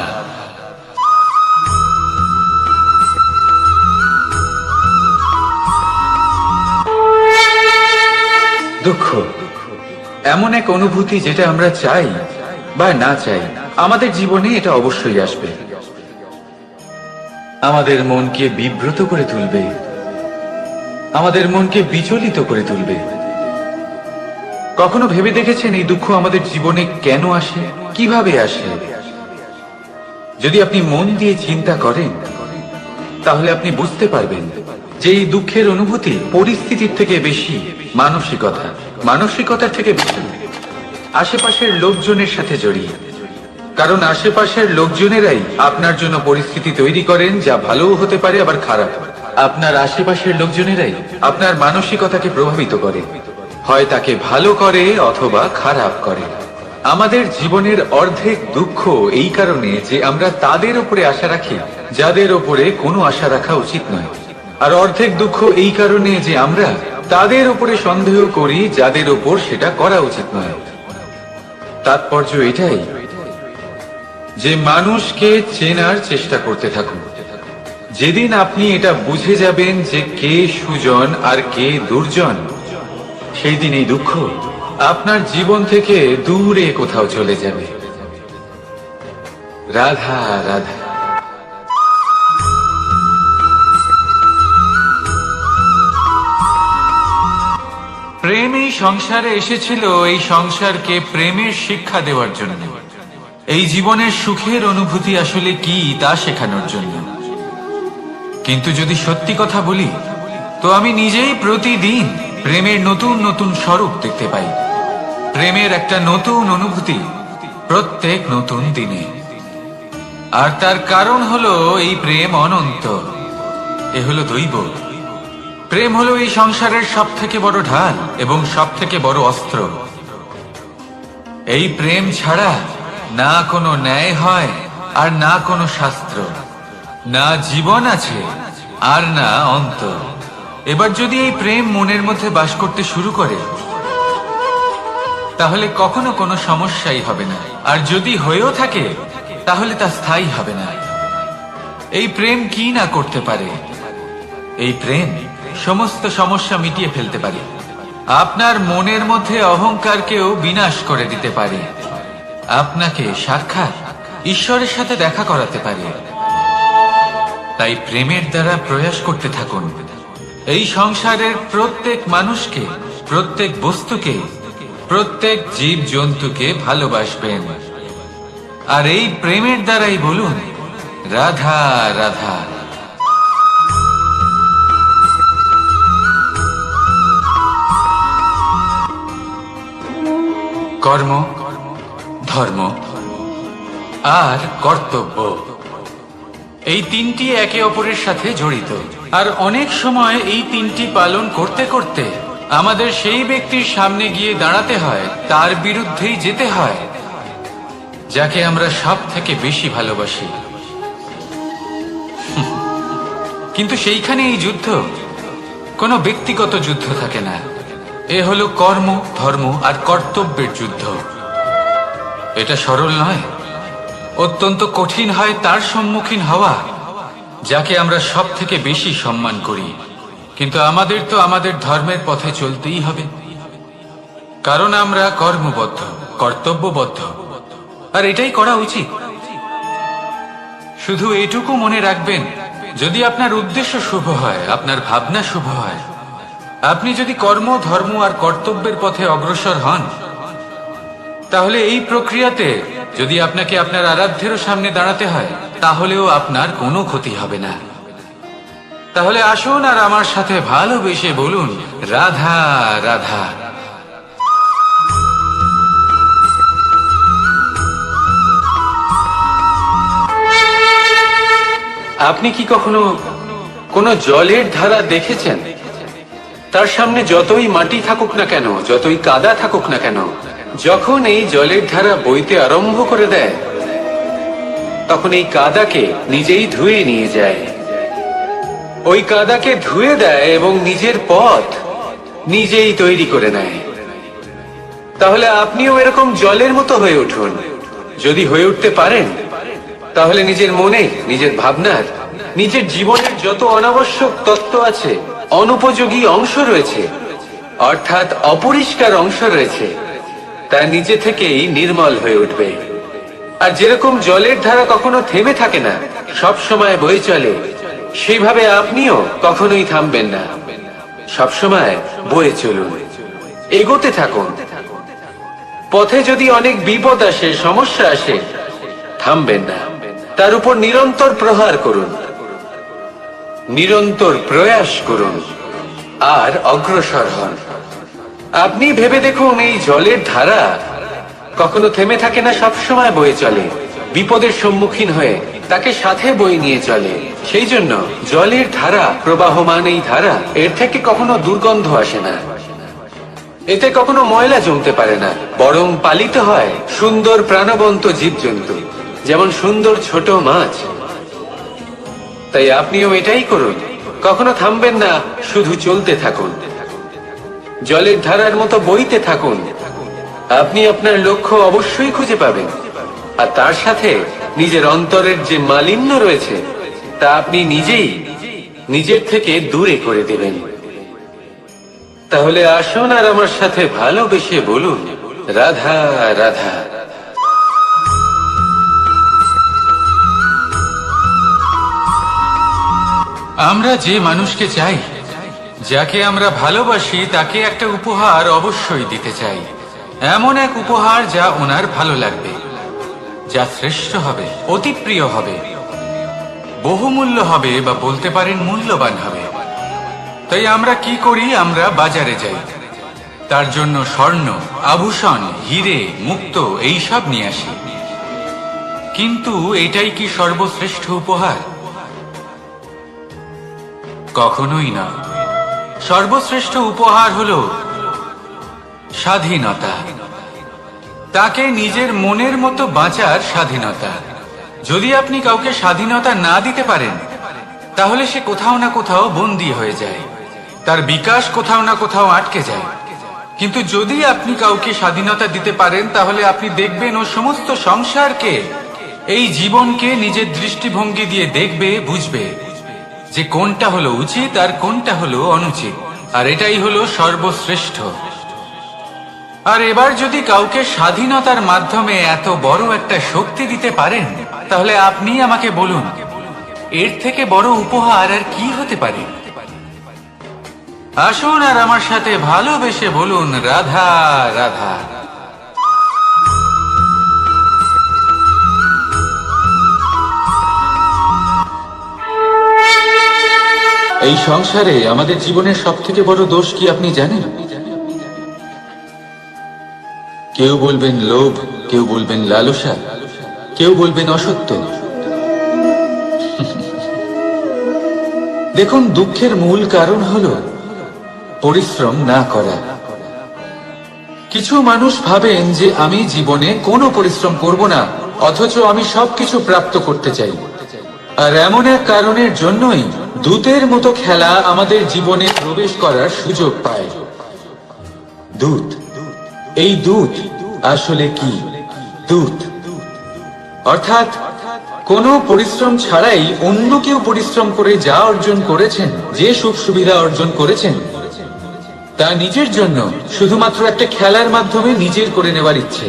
দুঃখ এমন এক অনুভূতি, যেটা আমরা চাই বা না চাই, আমাদের জীবনে এটা অবশ্যই আসবে। আমাদের মনকে বিব্রত করে তুলবে, আমাদের মনকে বিচলিত করে তুলবে। কখনো ভেবে দেখেছেন এই দুঃখ আমাদের জীবনে কেন আসে, কিভাবে আসে? যদি আপনি মন দিয়ে চিন্তা করেন, তাহলে আপনি বুঝতে পারবেন যে এই দুঃখের অনুভূতি পরিস্থিতির থেকে বেশি মানসিকতা, মানসিকতার থেকে বেশি আশেপাশের লোকজনের সাথে জড়িয়ে। কারণ আশেপাশের লোকজনেরাই আপনার জন্য পরিস্থিতি তৈরি করেন, যা ভালোও হতে পারে আবার খারাপ। আপনার আশেপাশের লোকজনেরাই আপনার মানসিকতাকে প্রভাবিত করে, হয় তাকে ভালো করে অথবা খারাপ করে। আমাদের জীবনের অর্ধেক দুঃখ এই কারণে যে আমরা তাদের উপরে আশা রাখি যাদের উপরে কোনো আশা রাখা উচিত নয়, আর অর্ধেক দুঃখ এই কারণে যে আমরা তাদের উপরে সন্দেহ করি যাদের উপর সেটা করা উচিত নয়। তাৎপর্য এটাই যে মানুষকে চেনার চেষ্টা করতে থাকুন। যেদিন আপনি এটা বুঝে যাবেন যে কে সুজন আর কে দুর্জন, সেই দিন এই দুঃখ আপনার জীবন থেকে দূরে কোথাও চলে যাবে। রাধা রাধা। সংসারে এসেছিল এই সংসারকে প্রেমের শিক্ষা দেওয়ার জন্য, এই জীবনের সুখের অনুভূতি আসলে কি তা শেখানোর জন্য। কিন্তু যদি সত্যি কথা বলি, তো আমি নিজেই প্রতিদিন প্রেমের নতুন নতুন স্বরূপ দেখতে পাই, প্রেমের একটা নতুন অনুভূতি প্রত্যেক নতুন দিনে। আর তার কারণ হলো এই প্রেম অনন্ত, এ হলো দৈব। প্রেম হলো এই সংসারের সব থেকে বড় ঢাল এবং সব থেকে বড় অস্ত্র। এই প্রেম ছাড়া না কোনো ন্যায় হয় আর না কোনো শাস্ত্র, না জীবন আছে আর না অন্ত। এবার যদি এই প্রেম মনের মধ্যে বাস করতে শুরু করে, তাহলে কখনো কোনো সমস্যাই হবে না, আর যদি হয়েও থাকে তাহলে তা স্থায়ী হবে না। এই প্রেম কি না করতে পারে? এই প্রেম সমস্ত সমস্যা মিটিয়ে ফেলতে পারে, আপনার মনের মধ্যে অহংকারকেও বিনাশ করে দিতে পারে, আপনাকে সাক্ষাৎ ঈশ্বরের সাথে দেখা করাতে পারে। তাই প্রেমের দ্বারা প্রয়াস করতে থাকুন। এই সংসারের প্রত্যেক মানুষকে, প্রত্যেক বস্তুকে, প্রত্যেক জীব জন্তুকে ভালোবাসবেন। আর এই প্রেমের দ্বারাই বলুন রাধা রাধা। কর্ম, ধর্ম আর কর্তব্য, এই তিনটি একে অপরের সাথে জড়িত। আর অনেক সময় এই তিনটি পালন করতে করতে আমাদের সেই ব্যক্তির সামনে গিয়ে দাঁড়াতে হয়, তার বিরুদ্ধেই যেতে হয়, যাকে আমরা সব থেকে বেশি ভালোবাসি। কিন্তু সেইখানে এই যুদ্ধ কোনো ব্যক্তিগত যুদ্ধ থাকে না, এ হলো কর্ম, ধর্ম আর কর্তব্যের যুদ্ধ। এটা সরল নয়, অত্যন্ত কঠিন হয় তার সম্মুখীন হওয়া যাকে আমরা সব থেকে বেশি সম্মান করি। কিন্তু আমাদের তো আমাদের ধর্মের পথে চলতেই হবে, কারণ আমরা কর্মবদ্ধ, কর্তব্যবদ্ধ, আর এটাই করা উচিত। শুধু এটুকু মনে রাখবেন, যদি আপনার উদ্দেশ্য শুভ হয়, আপনার ভাবনা শুভ হয়, আপনি যদি কর্ম, ধর্ম আর কর্তব্যের পথে অগ্রসর হন, তাহলে এই প্রক্রিয়াতে যদি আপনাকে আপনার আরাধ্যেরও সামনে দাঁড়াতে হয়, তাহলেও আপনার কোনো ক্ষতি হবে না। তাহলে আসুন আর আমার সাথে ভালোবেসে বলুন রাধা রাধা। আপনি কি কখনো কোনো জলের ধারা দেখেছেন? তার সামনে যতই মাটি থাকুক না কেন, যতই কাদা থাকুক না কেন, যখন এই জলের ধারা বইতে আরম্ভ করে দেয়, তখন এই কাদাকে নিজেই ধুয়ে নিয়ে যায়। ওই কাদাকে ধুয়ে দেয় এবং নিজের পথ নিজেই তৈরি করে নেয়। তাহলে আপনিও এরকম জলের মতো হয়ে উঠুন। যদি হয়ে উঠতে পারেন, তাহলে নিজের মনে, নিজের ভাবনার, নিজের জীবনের যত অনাবশ্যক তত্ত্ব আছে, অনুপযোগী অংশ রয়েছে, অর্থাৎ অপরিষ্কার অংশ রয়েছে, তা নিজে থেকেই নির্মল হয়ে উঠবে। আর যেরকম জলের ধারা কখনো থেমে থাকে না, সব সময় বয়ে চলে, সেইভাবে আপনিও কখনোই থামবেন না। সব সময় বয়ে চলুন, এগোতে থাকুন। পথে যদি অনেক বিপদ আসে, সমস্যা আসে, থামবেন না, তার উপর নিরন্তর প্রহার করুন, নিরন্তর প্রয়াস করুন আর অগ্রসর হন। আপনি ভেবে দেখুন, এই জলের ধারা কখনো থেমে থাকে না, সবসময় বয়ে চলে, বিপদের সম্মুখীন হয়ে তাকে সাথে বয়ে নিয়ে চলে। সেই জন্য জলের ধারা, প্রবাহমান এই ধারা, এর থেকে কখনো দুর্গন্ধ আসে না, এতে কখনো ময়লা জমতে পারে না, বরং পালিত হয় সুন্দর প্রাণবন্ত জীবজন্তু, যেমন সুন্দর ছোট মাছ। তাই আপনিও এটাই করুন, কখনো থামবেন না, শুধু চলতে থাকুন, জলের ধারার মতো বইতে থাকুন। আপনি আপনার লক্ষ্য অবশ্যই খুঁজে পাবেন, আর তার সাথে নিজের অন্তরের যে মালিন্য রয়েছে, তা আপনি নিজেই নিজের থেকে দূরে করে দেবেন। তাহলে আসুন আর আমার সাথে ভালোবেসে বলুন রাধা রাধা। আমরা যে মানুষকে চাই, যাকে আমরা ভালোবাসি তাকে একটা উপহার অবশ্যই দিতে চাই, এমন এক উপহার যা ওনার ভালো লাগবে, যা শ্রেষ্ঠ হবে, অতি প্রিয় হবে, বহুমূল্য হবে, বা বলতে পারেন মূল্যবান হবে। তাই আমরা কি করি? আমরা বাজারে যাই, তার জন্য স্বর্ণ, আভূষণ, হিরে, মুক্তো এইসব নিয়ে আসি। কিন্তু এটাই কি সর্বশ্রেষ্ঠ উপহার? কখনোই না। সর্বশ্রেষ্ঠ উপহার হলো স্বাধীনতা, তাকে নিজের মনের মতো বাঁচার স্বাধীনতা। যদি আপনি কাউকে স্বাধীনতা না দিতে পারেন, তাহলে সে কোথাও না কোথাও বন্দী হয়ে যায়, তার বিকাশ কোথাও না কোথাও আটকে যায়। কিন্তু যদি আপনি কাউকে স্বাধীনতা দিতে পারেন, তাহলে আপনি দেখবেন ও সমস্ত সংসারকে, এই জীবনকে নিজের দৃষ্টিভঙ্গি দিয়ে দেখবে, বুঝবে যে কোনটা হলো উচিত আর কোনটা হলো অনুচিত, আর এটাই হলো সর্বশ্রেষ্ঠ। আর এবার যদি কাউকে স্বাধীনতার মাধ্যমে এত বড় একটা শক্তি দিতে পারেন, তাহলে আপনি আমাকে বলুন, এর থেকে বড় উপহার আর কি হতে পারে? আসুন আর আমার সাথে ভালোবেসে বলুন, রাধা রাধা। এই সংসারে আমাদের জীবনের সব থেকে বড় দোষ কি আপনি জানেন? কেউ বলবেন লোভ, কেউ বলবেন লালসা, কেউ বলবেন অসত্য। দেখুন, দুঃখের মূল কারণ হলো পরিশ্রম না করা। কিছু মানুষ ভাবেন যে আমি জীবনে কোনো পরিশ্রম করব না, অথচ আমি সবকিছু প্রাপ্ত করতে চাই। আর এমন এক কারণের জন্যই দূতের মতো খেলা আমাদের জীবনে প্রবেশ করার সুযোগ পায়। দূত। এই দূত আসলে কি? দূত অর্থাৎ কোনো পরিশ্রম ছাড়াই অন্য কেউ পরিশ্রম করে যা অর্জন করেছেন, যে সুখ সুবিধা অর্জন করেছেন, তা নিজের জন্য শুধুমাত্র একটা খেলার মাধ্যমে নিজের করে নেওয়ার ইচ্ছে।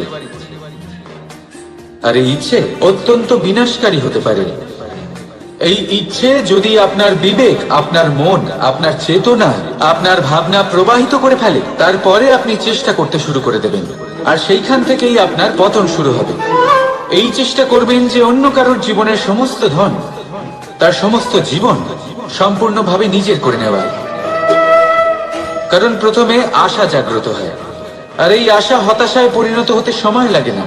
আর এই ইচ্ছে অত্যন্ত বিনাশকারী হতে পারে। এই ইচ্ছে যদি আপনার বিবেক, আপনার মন, আপনার চেতনা, আপনার ভাবনা প্রবাহিত করে ফেলে, তারপরে আপনি চেষ্টা করতে শুরু করে দেবেন, আর সেইখান থেকেই আপনার পতন শুরু হবে। এই চেষ্টা করবেন যে অন্য কারোর জীবনের সমস্ত ধন, তার সমস্ত জীবন সম্পূর্ণভাবে নিজের করে নেওয়া। কারণ প্রথমে আশা জাগ্রত হয়, আর এই আশা হতাশায় পরিণত হতে সময় লাগে না।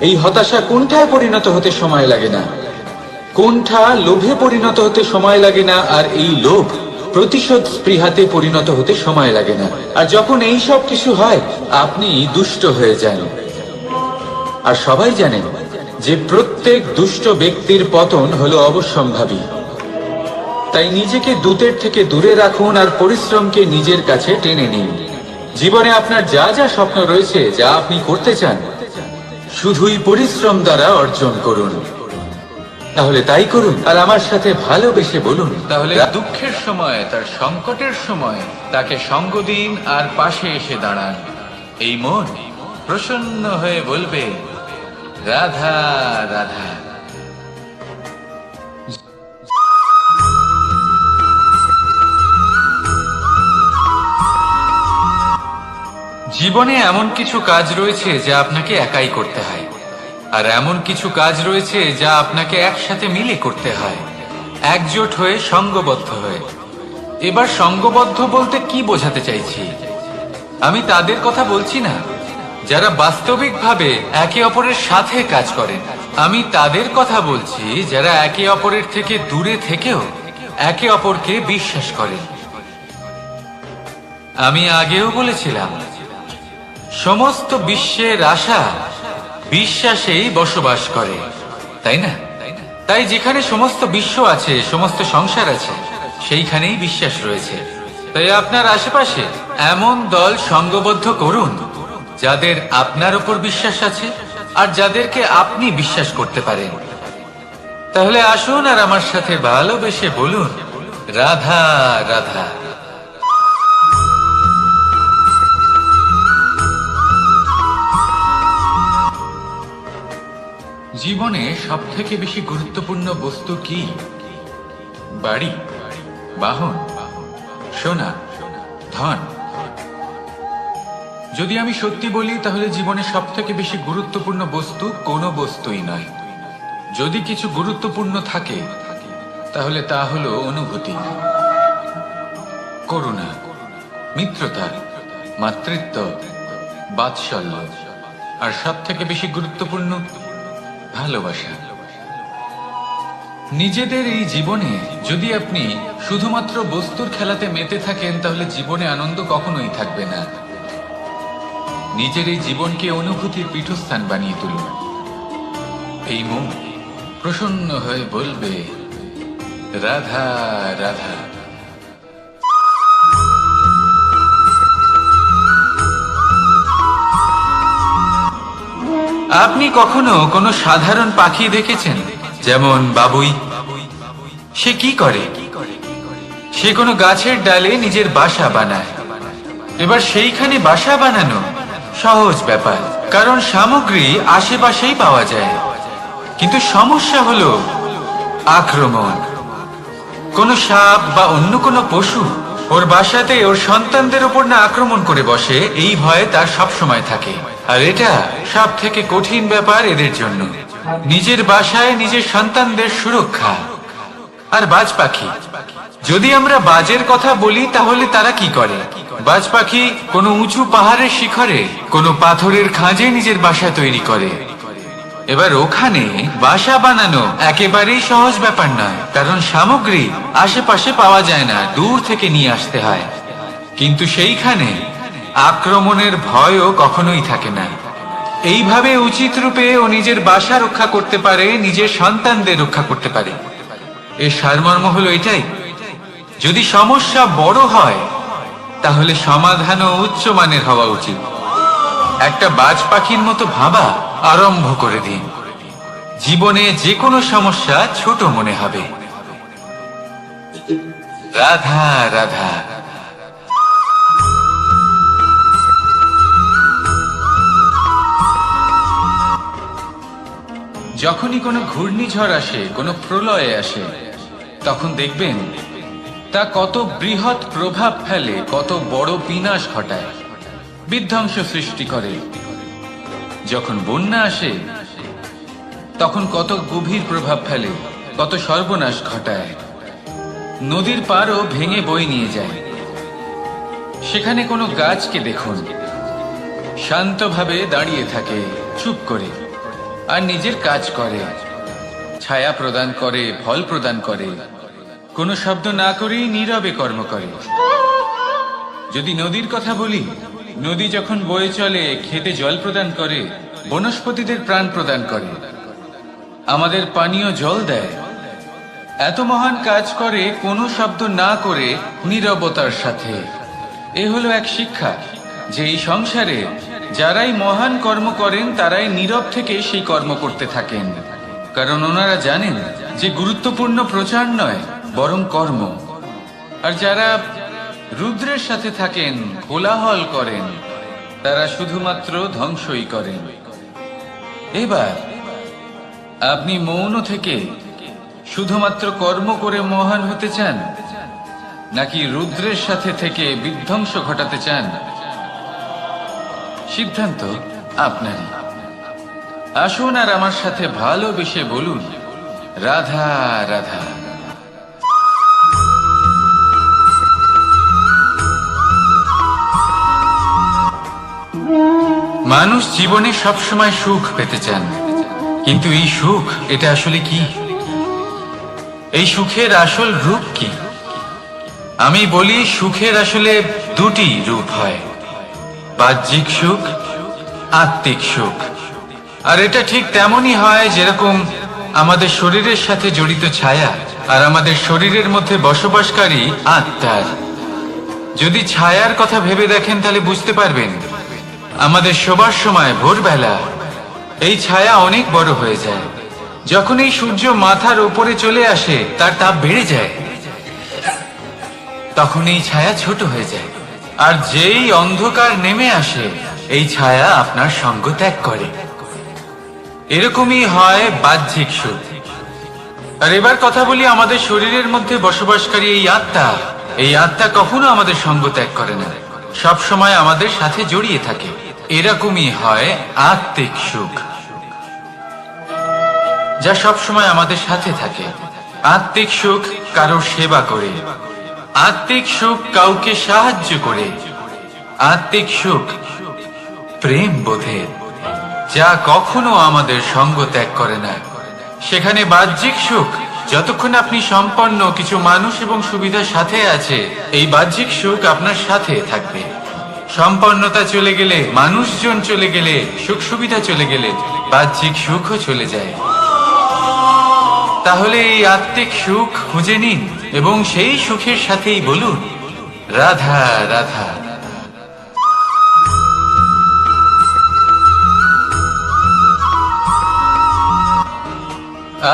এই হতাশা কুণ্ঠায় পরিণত হতে সময় লাগে না, কুণ্ঠা লোভে পরিণত হতে সময় লাগে না, আর এই লোভ প্রতিশোধ স্পৃহাতে পরিণত হতে সময় লাগে না। আর যখন এই সব কিছু হয়, আপনি দুষ্ট হয়ে যান। আর সবাই জানেন যে প্রত্যেক দুষ্ট ব্যক্তির পতন হলো অবশ্যম্ভাবী। তাই নিজেকে দূতের থেকে দূরে রাখুন আর পরিশ্রমকে নিজের কাছে টেনে নিন। জীবনে আপনার যা যা স্বপ্ন রয়েছে, যা আপনি করতে চান, শুধুই পরিশ্রম দ্বারা অর্জন করুন। তাহলে তাই করুন, আর আমার সাথে ভালোবেসে বলুন। তাহলে দুঃখের সময়, তার সংকটের সময় তাকে সঙ্গ দিন আর পাশে এসে দাঁড়ান। এই মন প্রসন্ন হয়ে বলবে, রাধা রাধা। জীবনে এমন কিছু কাজ রয়েছে যা আপনাকে একাই করতে হয়, আর এমন কিছু কাজ রয়েছে যা আপনাকে একসাথে মিলে করতে হয়, একজোট হয়ে, সঙ্গবদ্ধ হয়ে। এবার সঙ্গবদ্ধ বলতে কি বোঝাতে চাইছি? আমি তাদের কথা বলছি না যারা বাস্তবিকভাবে একে অপরের সাথে কাজ করেন। আমি তাদের কথা বলছি যারা একে অপরের থেকে দূরে থেকেও একে অপরকে বিশ্বাস করেন। আমি আগেও বলেছিলাম, সমস্ত বিশ্বের আশা বিশ্বাসেই বসবাস করে, তাই না? তাই যেখানে সমস্ত বিশ্ব আছে, সমস্ত সংসার আছে, সেইখানেই বিশ্বাস রয়েছে। তাই আপনার আশেপাশে এমন দল সঙ্গবদ্ধ করুন যাদের আপনার উপর বিশ্বাস আছে আর যাদেরকে আপনি বিশ্বাস করতে পারেন। তাহলে আসুন আর আমার সাথে ভালোবেসে বলুন, রাধা রাধা। জীবনে সব থেকে বেশি গুরুত্বপূর্ণ বস্তু কি? বাড়ি, বাহন, সোনা, ধন। যদি আমি সত্যি বলি তাহলে জীবনে সব থেকে বেশি গুরুত্বপূর্ণ বস্তু কোনো বস্তুই নয়। যদি কিছু গুরুত্বপূর্ণ থাকে তাহলে তা হলো অনুভূতি, করুণা, মিত্রতা, মাতৃত্ব, বাৎসল্য, আর সব থেকে বেশি গুরুত্বপূর্ণ ভালোবাসা। নিজেদের এই জীবনে যদি আপনি শুধুমাত্র বস্তুর খেলাতে মেতে থাকেন তাহলে জীবনে আনন্দ কখনোই থাকবে না। নিজের এই জীবনকে অনুভূতির পীঠস্থান বানিয়ে তুলুন। এই মন প্রসন্ন হয়ে বলবে, রাধা রাধা। আপনি কখনো কোনো সাধারণ পাখি দেখেছেন? যেমন বাবুই। সে কি করে? সে কোনো গাছের ডালে নিজের বাসা বানায়। এবার সেইখানে বাসা বানানো সহজ ব্যাপার, কারণ সামগ্রী আশেপাশেই পাওয়া যায়। কিন্তু সমস্যা হলো আক্রমণ। কোনো সাপ বা অন্য কোনো পশু ওর বাসাতে ওর সন্তানদের উপর না আক্রমণ করে বসে, এই ভয়ে তার সব সময় থাকে। আর এটা সব থেকে কঠিন ব্যাপার এদের জন্য, নিজের বাসায় নিজের সন্তানদের সুরক্ষা। আর বাজ পাখি, যদি আমরা বাজের কথা বলি তাহলে তারা কি করে? বাজ পাখি কোনো উঁচু পাহাড়ের শিখরে কোনো পাথরের খাঁজে নিজের বাসা তৈরি করে। এবার ওখানে বাসা বানানো একেবারেই সহজ ব্যাপার নয়, কারণ সামগ্রী আশেপাশে পাওয়া যায় না, দূর থেকে নিয়ে আসতে হয়। কিন্তু সেইখানে আক্রমণের ভয়ও কখনোই থাকে না। এইভাবে উচিত রূপে ও নিজের বাসা রক্ষা করতে পারে, নিজের সন্তানদের রক্ষা করতে পারে। এর সারমর্ম হলো এটাই, যদি সমস্যা বড় হয় তাহলে সমাধানও উচ্চমানের হওয়া উচিত। একটা বাজ পাখির মতো ভাবা আরম্ভ করে দিন। জীবনে যে কোনো সমস্যা ছোট মনে হবে। রাধা রাধা। যখনই কোনো ঘূর্ণিঝড় আসে, কোনো প্রলয় আসে, তখন দেখবেন তা কত বৃহৎ প্রভাব ফেলে, কত বড় বিনাশ ঘটায়, বিধ্বংস সৃষ্টি করে। যখন বন্যা আসে তখন কত গভীর প্রভাব ফেলে, কত সর্বনাশ ঘটায়। নদীর পাড়ও ভেঙে বয়ে নিয়ে যায়। সেখানে কোনো গাছকে দেখুন, শান্তভাবে দাঁড়িয়ে থাকে, চুপ করে, আর নিজের কাজ করে, ছায়া প্রদান করে, ফল প্রদান করে, কোনো শব্দ না করেই নীরবে কর্ম করে। যদি নদীর কথা বলি, নদী যখন বয়ে চলে খেতে জল প্রদান করে, বনস্পতিদের প্রাণ প্রদান করে, আমাদের পানীয় জল দেয়। এত মহান কাজ করে কোনো শব্দ না করে, নীরবতার সাথে। এ হলো এক শিক্ষা যে এই সংসারে যারাই মহান কর্ম করেন তারাই নীরব থেকে সেই কর্ম করতে থাকেন, কারণ ওনারা জানেন যে গুরুত্বপূর্ণ প্রচার নয় বরং কর্ম। আর যারা রুদ্রের সাথে থাকেন, কোলাহল করেন, তারা শুধুমাত্র ধ্বংসই করেন। এবার আপনি মৌন থেকে শুধুমাত্র কর্ম করে মহান হতে চান, নাকি রুদ্রের সাথে থেকে বিধ্বংস ঘটাতে চান? সিদ্ধান্ত আপনারই। আসুন আর আমার সাথে ভালোবেসে বলুন, রাধা রাধা। মানুষ জীবনে সবসময় সুখ পেতে চান, কিন্তু এই সুখ এটা আসলে কি? এই সুখের আসল রূপ কি? আমি বলি সুখের আসলে দুটি রূপ হয়, বাহ্যিক সুখ, আত্মিক সুখ। আর এটা ঠিক তেমনই হয় যেরকম আমাদের শরীরের সাথে জড়িত ছায়া আর আমাদের শরীরের মধ্যে বসবাসকারী আত্মার। যদি ছায়ার কথা ভেবে দেখেন তাহলে বুঝতে পারবেন আমাদের শোবার সময় ভোরবেলা এই ছায়া অনেক বড় হয়ে যায়। যখন এই সূর্য মাথার উপরে চলে আসে, তার তাপ বেড়ে যায়, তখন এই ছায়া ছোট হয়ে যায়। আর যেই অন্ধকার নেমে আসে, এই ছায়া আপনার সঙ্গ ত্যাগ করে। এরকমই হয় বাহ্যিক সুখ। আর এবার কথা বলি আমাদের শরীরের মধ্যে বসবাসকারী এই আত্মা, এই আত্মা কখনো আমাদের সঙ্গ ত্যাগ করে না, সব সময় আমাদের সাথে জড়িয়ে থাকে। এরকমই হয় আত্মিক সুখ, যা সব সময় আমাদের সাথে থাকে। আত্মিক সুখ কারোর সেবা করে, আত্মিক সুখ কাউকে সাহায্য করে, আত্মিক সুখ প্রেম বোধের, যা কখনো আমাদের সঙ্গ ত্যাগ করে না। সেখানে বাহ্যিক সুখ, যতক্ষণ আপনি সম্পন্ন কিছু মানুষ এবং সুবিধার সাথে আছে, এই বাহ্যিক সুখ আপনার সাথে থাকবে। সম্পন্নতা চলে গেলে, মানুষজন চলে গেলে, সুখ সুবিধা চলে গেলে বাহ্যিক সুখও চলে যায়। তাহলে এই আত্মিক সুখ খুঁজে নিন এবং সেই সুখের সাথেই বলুন, রাধা রাধা।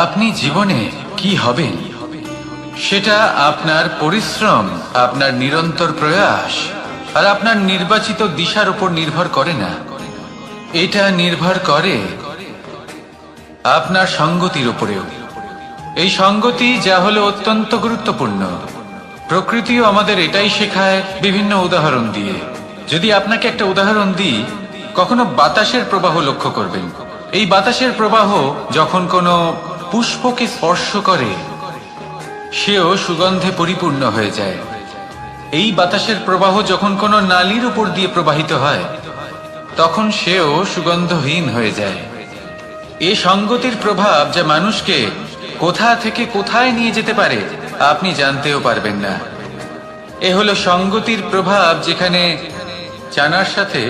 আপনি জীবনে কি হবেন সেটা আপনার পরিশ্রম, আপনার নিরন্তর প্রয়াস আর আপনার নির্বাচিত দিশার উপর নির্ভর করে না। এটা নির্ভর করে আপনার সঙ্গতির উপরেও। এই সঙ্গতি যা হলো অত্যন্ত গুরুত্বপূর্ণ। প্রকৃতিও আমাদের এটাই শেখায় বিভিন্ন উদাহরণ দিয়ে। যদি আপনাকে একটা উদাহরণ দিই, কখনো বাতাসের প্রবাহ লক্ষ্য করবেন। এই বাতাসের প্রবাহ যখন কোনো পুষ্পকে স্পর্শ করে, সেও সুগন্ধে পরিপূর্ণ হয়ে যায়। এই বাতাসের প্রবাহ যখন কোনো নালীর উপর দিয়ে প্রবাহিত হয়, তখন সেও সুগন্ধহীন হয়ে যায়। এই সঙ্গতির প্রভাব যা মানুষকে কোথা থেকে কোথায় নিয়ে যেতে পারে আপনি জানতেও পারবেন না। এ হলো সঙ্গতির প্রভাব, যেখানে চানার সাথে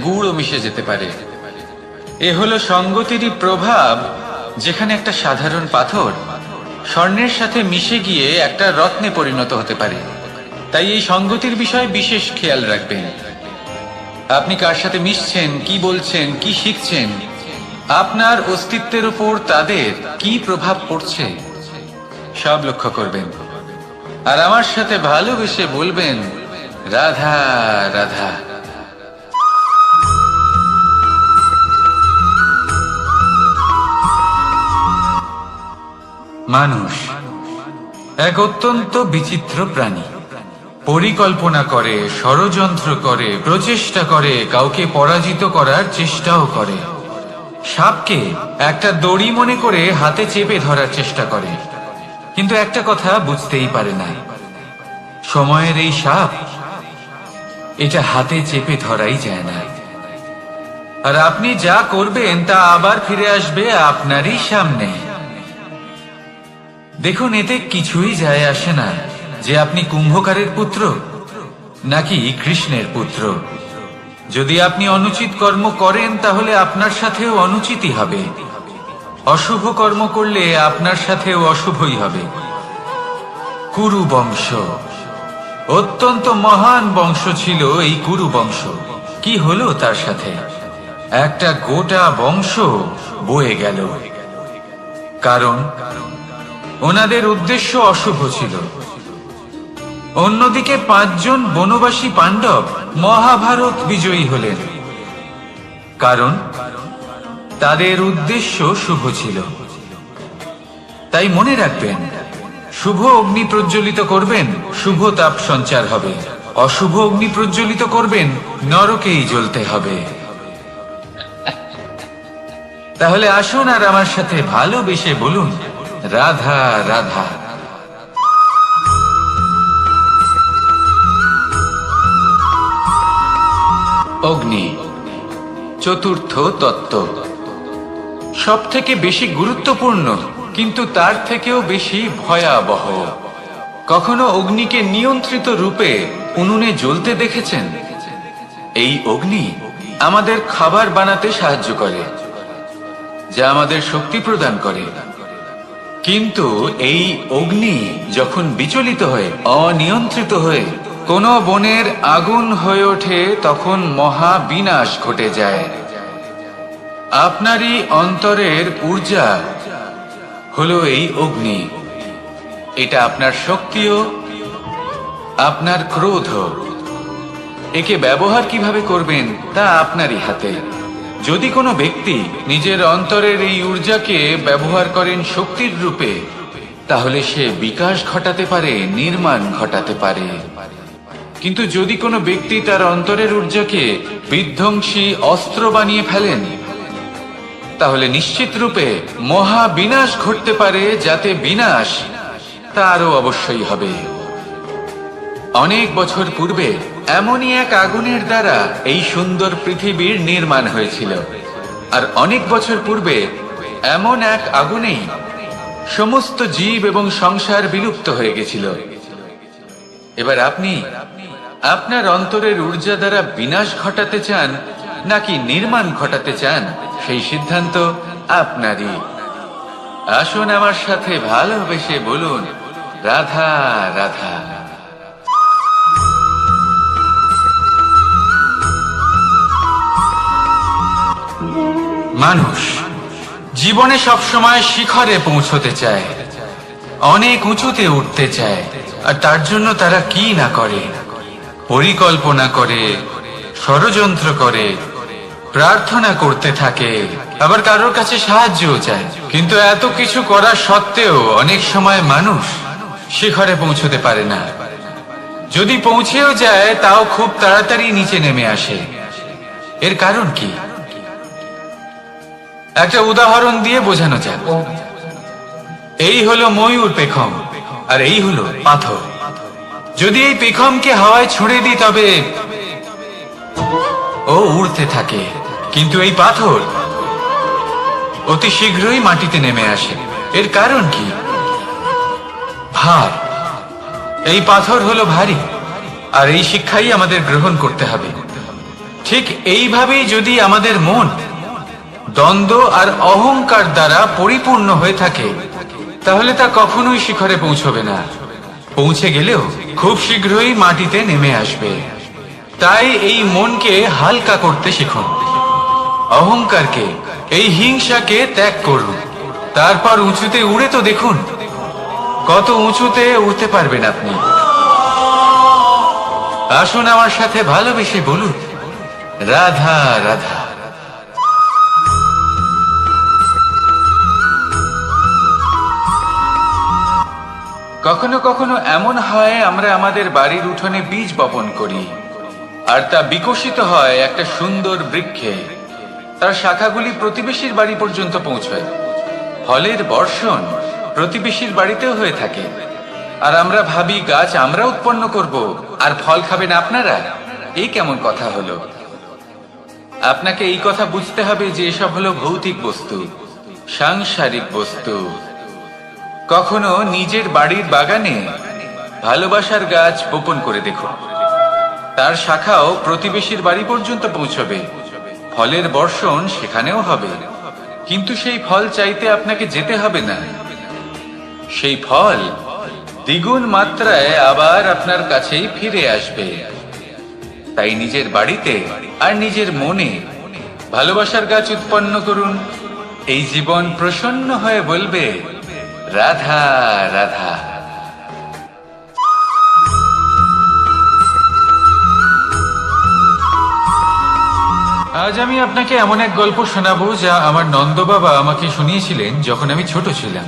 গুড়ও মিশে যেতে পারে। এ হলো সঙ্গতিরই প্রভাব, যেখানে একটা সাধারণ পাথর স্বর্ণের সাথে মিশে গিয়ে একটা রত্নে পরিণত হতে পারে। তাই এই সঙ্গতির বিষয়ে বিশেষ খেয়াল রাখবেন। আপনি কার সাথে মিশছেন, কি বলছেন, কি শিখছেন, আপনার অস্তিত্বের উপর তাদের কি প্রভাব পড়ছে সব লক্ষ্য করবেন। আর আমার সাথে ভালোবেসে বলবেন, রাধা রাধা। মানুষ এক অত্যন্ত বিচিত্র প্রাণী। পরিকল্পনা করে, ষড়যন্ত্র করে, প্রচেষ্টা করে, কাউকে পরাজিত করার চেষ্টাও করে। সাপকে একটা দড়ি মনে করে হাতে চেপে ধরার চেষ্টা করে, কিন্তু একটা কথা বুঝতেই পারে না, সময়ের এই সাপ, এটা হাতে চেপে ধরাই যায় না। আর আপনি যা করবেন তা আবার ফিরে আসবে আপনারই সামনে। দেখুন, এতে কিছুই যায় আসে না যে আপনি কুম্ভকারের পুত্র নাকি কৃষ্ণের পুত্র। যদি আপনি অনুচিত কর্ম করেন, তাহলে আপনার সাথেও অনুচিতই হবে। অশুভ কর্ম করলে আপনার সাথেও অশুভই হবে। কুরু বংশ অত্যন্ত মহান বংশ ছিল। এই কুরু বংশ কি হলো তার সাথে? একটা গোটা বংশ বয়ে গেল, কারণ ওনাদের উদ্দেশ্য অশুভ ছিল। অন্যদিকে 5 জন বনবাসী পাণ্ডব মহাভারত বিজয়ী হলেন, কারণ তাদের উদ্দেশ্য শুভ ছিল। তাই মনে রাখবেন, শুভ অগ্নি প্রজ্বলিত করবেন, শুভ তাপ সঞ্চার হবে। অশুভ অগ্নি প্রজ্বলিত করবেন, নরকেই জ্বলতে হবে। তাহলে আসুন আর আমার সাথে ভালোবেসে বলুন, রাধা রাধা। অগ্নি চতুর্থ তত্ত্ব, সব থেকে বেশি গুরুত্বপূর্ণ, কিন্তু তার থেকেও বেশি ভয়াবহ। কখনো অগ্নিকে নিয়ন্ত্রিত রূপে উনুনে জ্বলতে দেখেছেন? এই অগ্নি আমাদের খাবার বানাতে সাহায্য করে, যা আমাদের শক্তি প্রদান করে। কিন্তু এই অগ্নি যখন বিচলিত হয়ে, অনিয়ন্ত্রিত হয়ে কোনো বনের আগুন হয়ে ওঠে, তখন মহা বিনাশ ঘটে যায়। আপনারই অন্তরের ঊর্জা হলো এই অগ্নি। এটা আপনার শক্তিও, আপনার ক্রোধ। একে ব্যবহার কিভাবে করবেন তা আপনারই হাতে। যদি কোনো ব্যক্তি নিজের অন্তরের এই ঊর্জাকে ব্যবহার করেন শক্তির রূপে, তাহলে সে বিকাশ ঘটাতে পারে, নির্মাণ ঘটাতে পারে। কিন্তু যদি কোনো ব্যক্তি তার অন্তরের ঊর্জাকে বিধ্বংসী অস্ত্র বানিয়ে ফেলেন, তাহলে নিশ্চিত রূপে মহা বিনাশ ঘটতে পারে, যাতে বিনাশ তারও অবশ্যই হবে। অনেক বছর পূর্বে এমনই এক আগুনের দ্বারা এই সুন্দর পৃথিবীর নির্মাণ হয়েছিল, আর অনেক বছর পূর্বে এমন এক আগুনেই সমস্ত জীব এবং সংসার বিলুপ্ত হয়ে গেছিল। এবার আপনি আপনার অন্তরের ঊর্জা দ্বারা বিনাশ ঘটাতে চান নাকি নির্মাণ ঘটাতে চান, সেই সিদ্ধান্ত আপনারই। আসুন আমার সাথে ভালোবেসে বলুন, রাধা রাধা। মানুষ জীবনে সবসময় শিখরে পৌঁছতে চায়, অনেক উঁচুতে উঠতে চায়, আর তার জন্য তারা কি না করে, পরিকল্পনা করে, ষড়যন্ত্র করে, প্রার্থনা করতে থাকে, আবার কারোর কাছে সাহায্যও চায়। কিন্তু এত কিছু করা সত্ত্বেও অনেক সময় মানুষ শিখরে পৌঁছতে পারে না। যদি পৌঁছেও যায় তাও খুব তাড়াতাড়ি নিচে নেমে আসে। এর কারণ কি? একটা উদাহরণ দিয়ে বোঝানো যাক। এই হলো ময়ূর পেখম, আর এই হলো পাথর। যদি এই পেখমকে হাওয়ায় ছুঁড়ে দিই তবে ও উড়তে থাকে, কিন্তু এই পাথর অতি শীঘ্রই মাটিতে নেমে আসে। এর কারণ কি? ভার। এই পাথর হলো ভারী, আর এই শিক্ষাই আমাদের গ্রহণ করতে হবে। ঠিক এইভাবেই যদি আমাদের মন দ্বন্দ্ব আর অহংকার দ্বারা পরিপূর্ণ হয়ে থাকে, তাহলে তা কখনোই শিখরে পৌঁছবে না। পৌঁছে গেলেও খুব শীঘ্রই মাটিতে নেমে আসবে। তাই এই মনকে হালকা করতে শিখুন, অহংকারকে, এই হিংসাকে ত্যাগ করুন। তারপর উঁচুতে উড়ে তো দেখুন কত উঁচুতে উঠতে পারবেন আপনি। আসুন আমার সাথে ভালোবেসে বলুন, রাধা রাধা। কখনো কখনো এমন হয় আমরা আমাদের বাড়ির উঠোনে বীজ বপন করি, আর তা বিকশিত হয় একটা সুন্দর বৃক্ষে। তার শাখাগুলি প্রতিবেশীর বাড়ি পর্যন্ত পৌঁছায়। ফলের বর্ষণ প্রতিবেশীর বাড়িতেও হয়ে থাকে, আর আমরা ভাবি গাছ আমরা উৎপন্ন করব আর ফল খাবেন আপনারা। এই কেমন কথা হলো? আপনাকে এই কথা বুঝতে হবে যে এসব হলো ভৌতিক বস্তু, সাংসারিক বস্তু। কখনো নিজের বাড়ির বাগানে ভালোবাসার গাছ বপন করে দেখুন, তার শাখাও প্রতিবেশীর বাড়ি পর্যন্ত পৌঁছবে, ফলের বর্ষণ সেখানেও হবে। কিন্তু সেই ফল চাইতে আপনাকে যেতে হবে না, সেই ফল দ্বিগুণ মাত্রায় আবার আপনার কাছেই ফিরে আসবে। তাই নিজের বাড়িতে আর নিজের মনে ভালোবাসার গাছ উৎপন্ন করুন। এই জীবন প্রসন্ন হয়ে বলবে, রাধা রাধা। আজ আমি আপনাকে এমন এক গল্প শোনাবো যা আমার নন্দ বাবা আমাকে শুনিয়েছিলেন যখন আমি ছোট ছিলাম।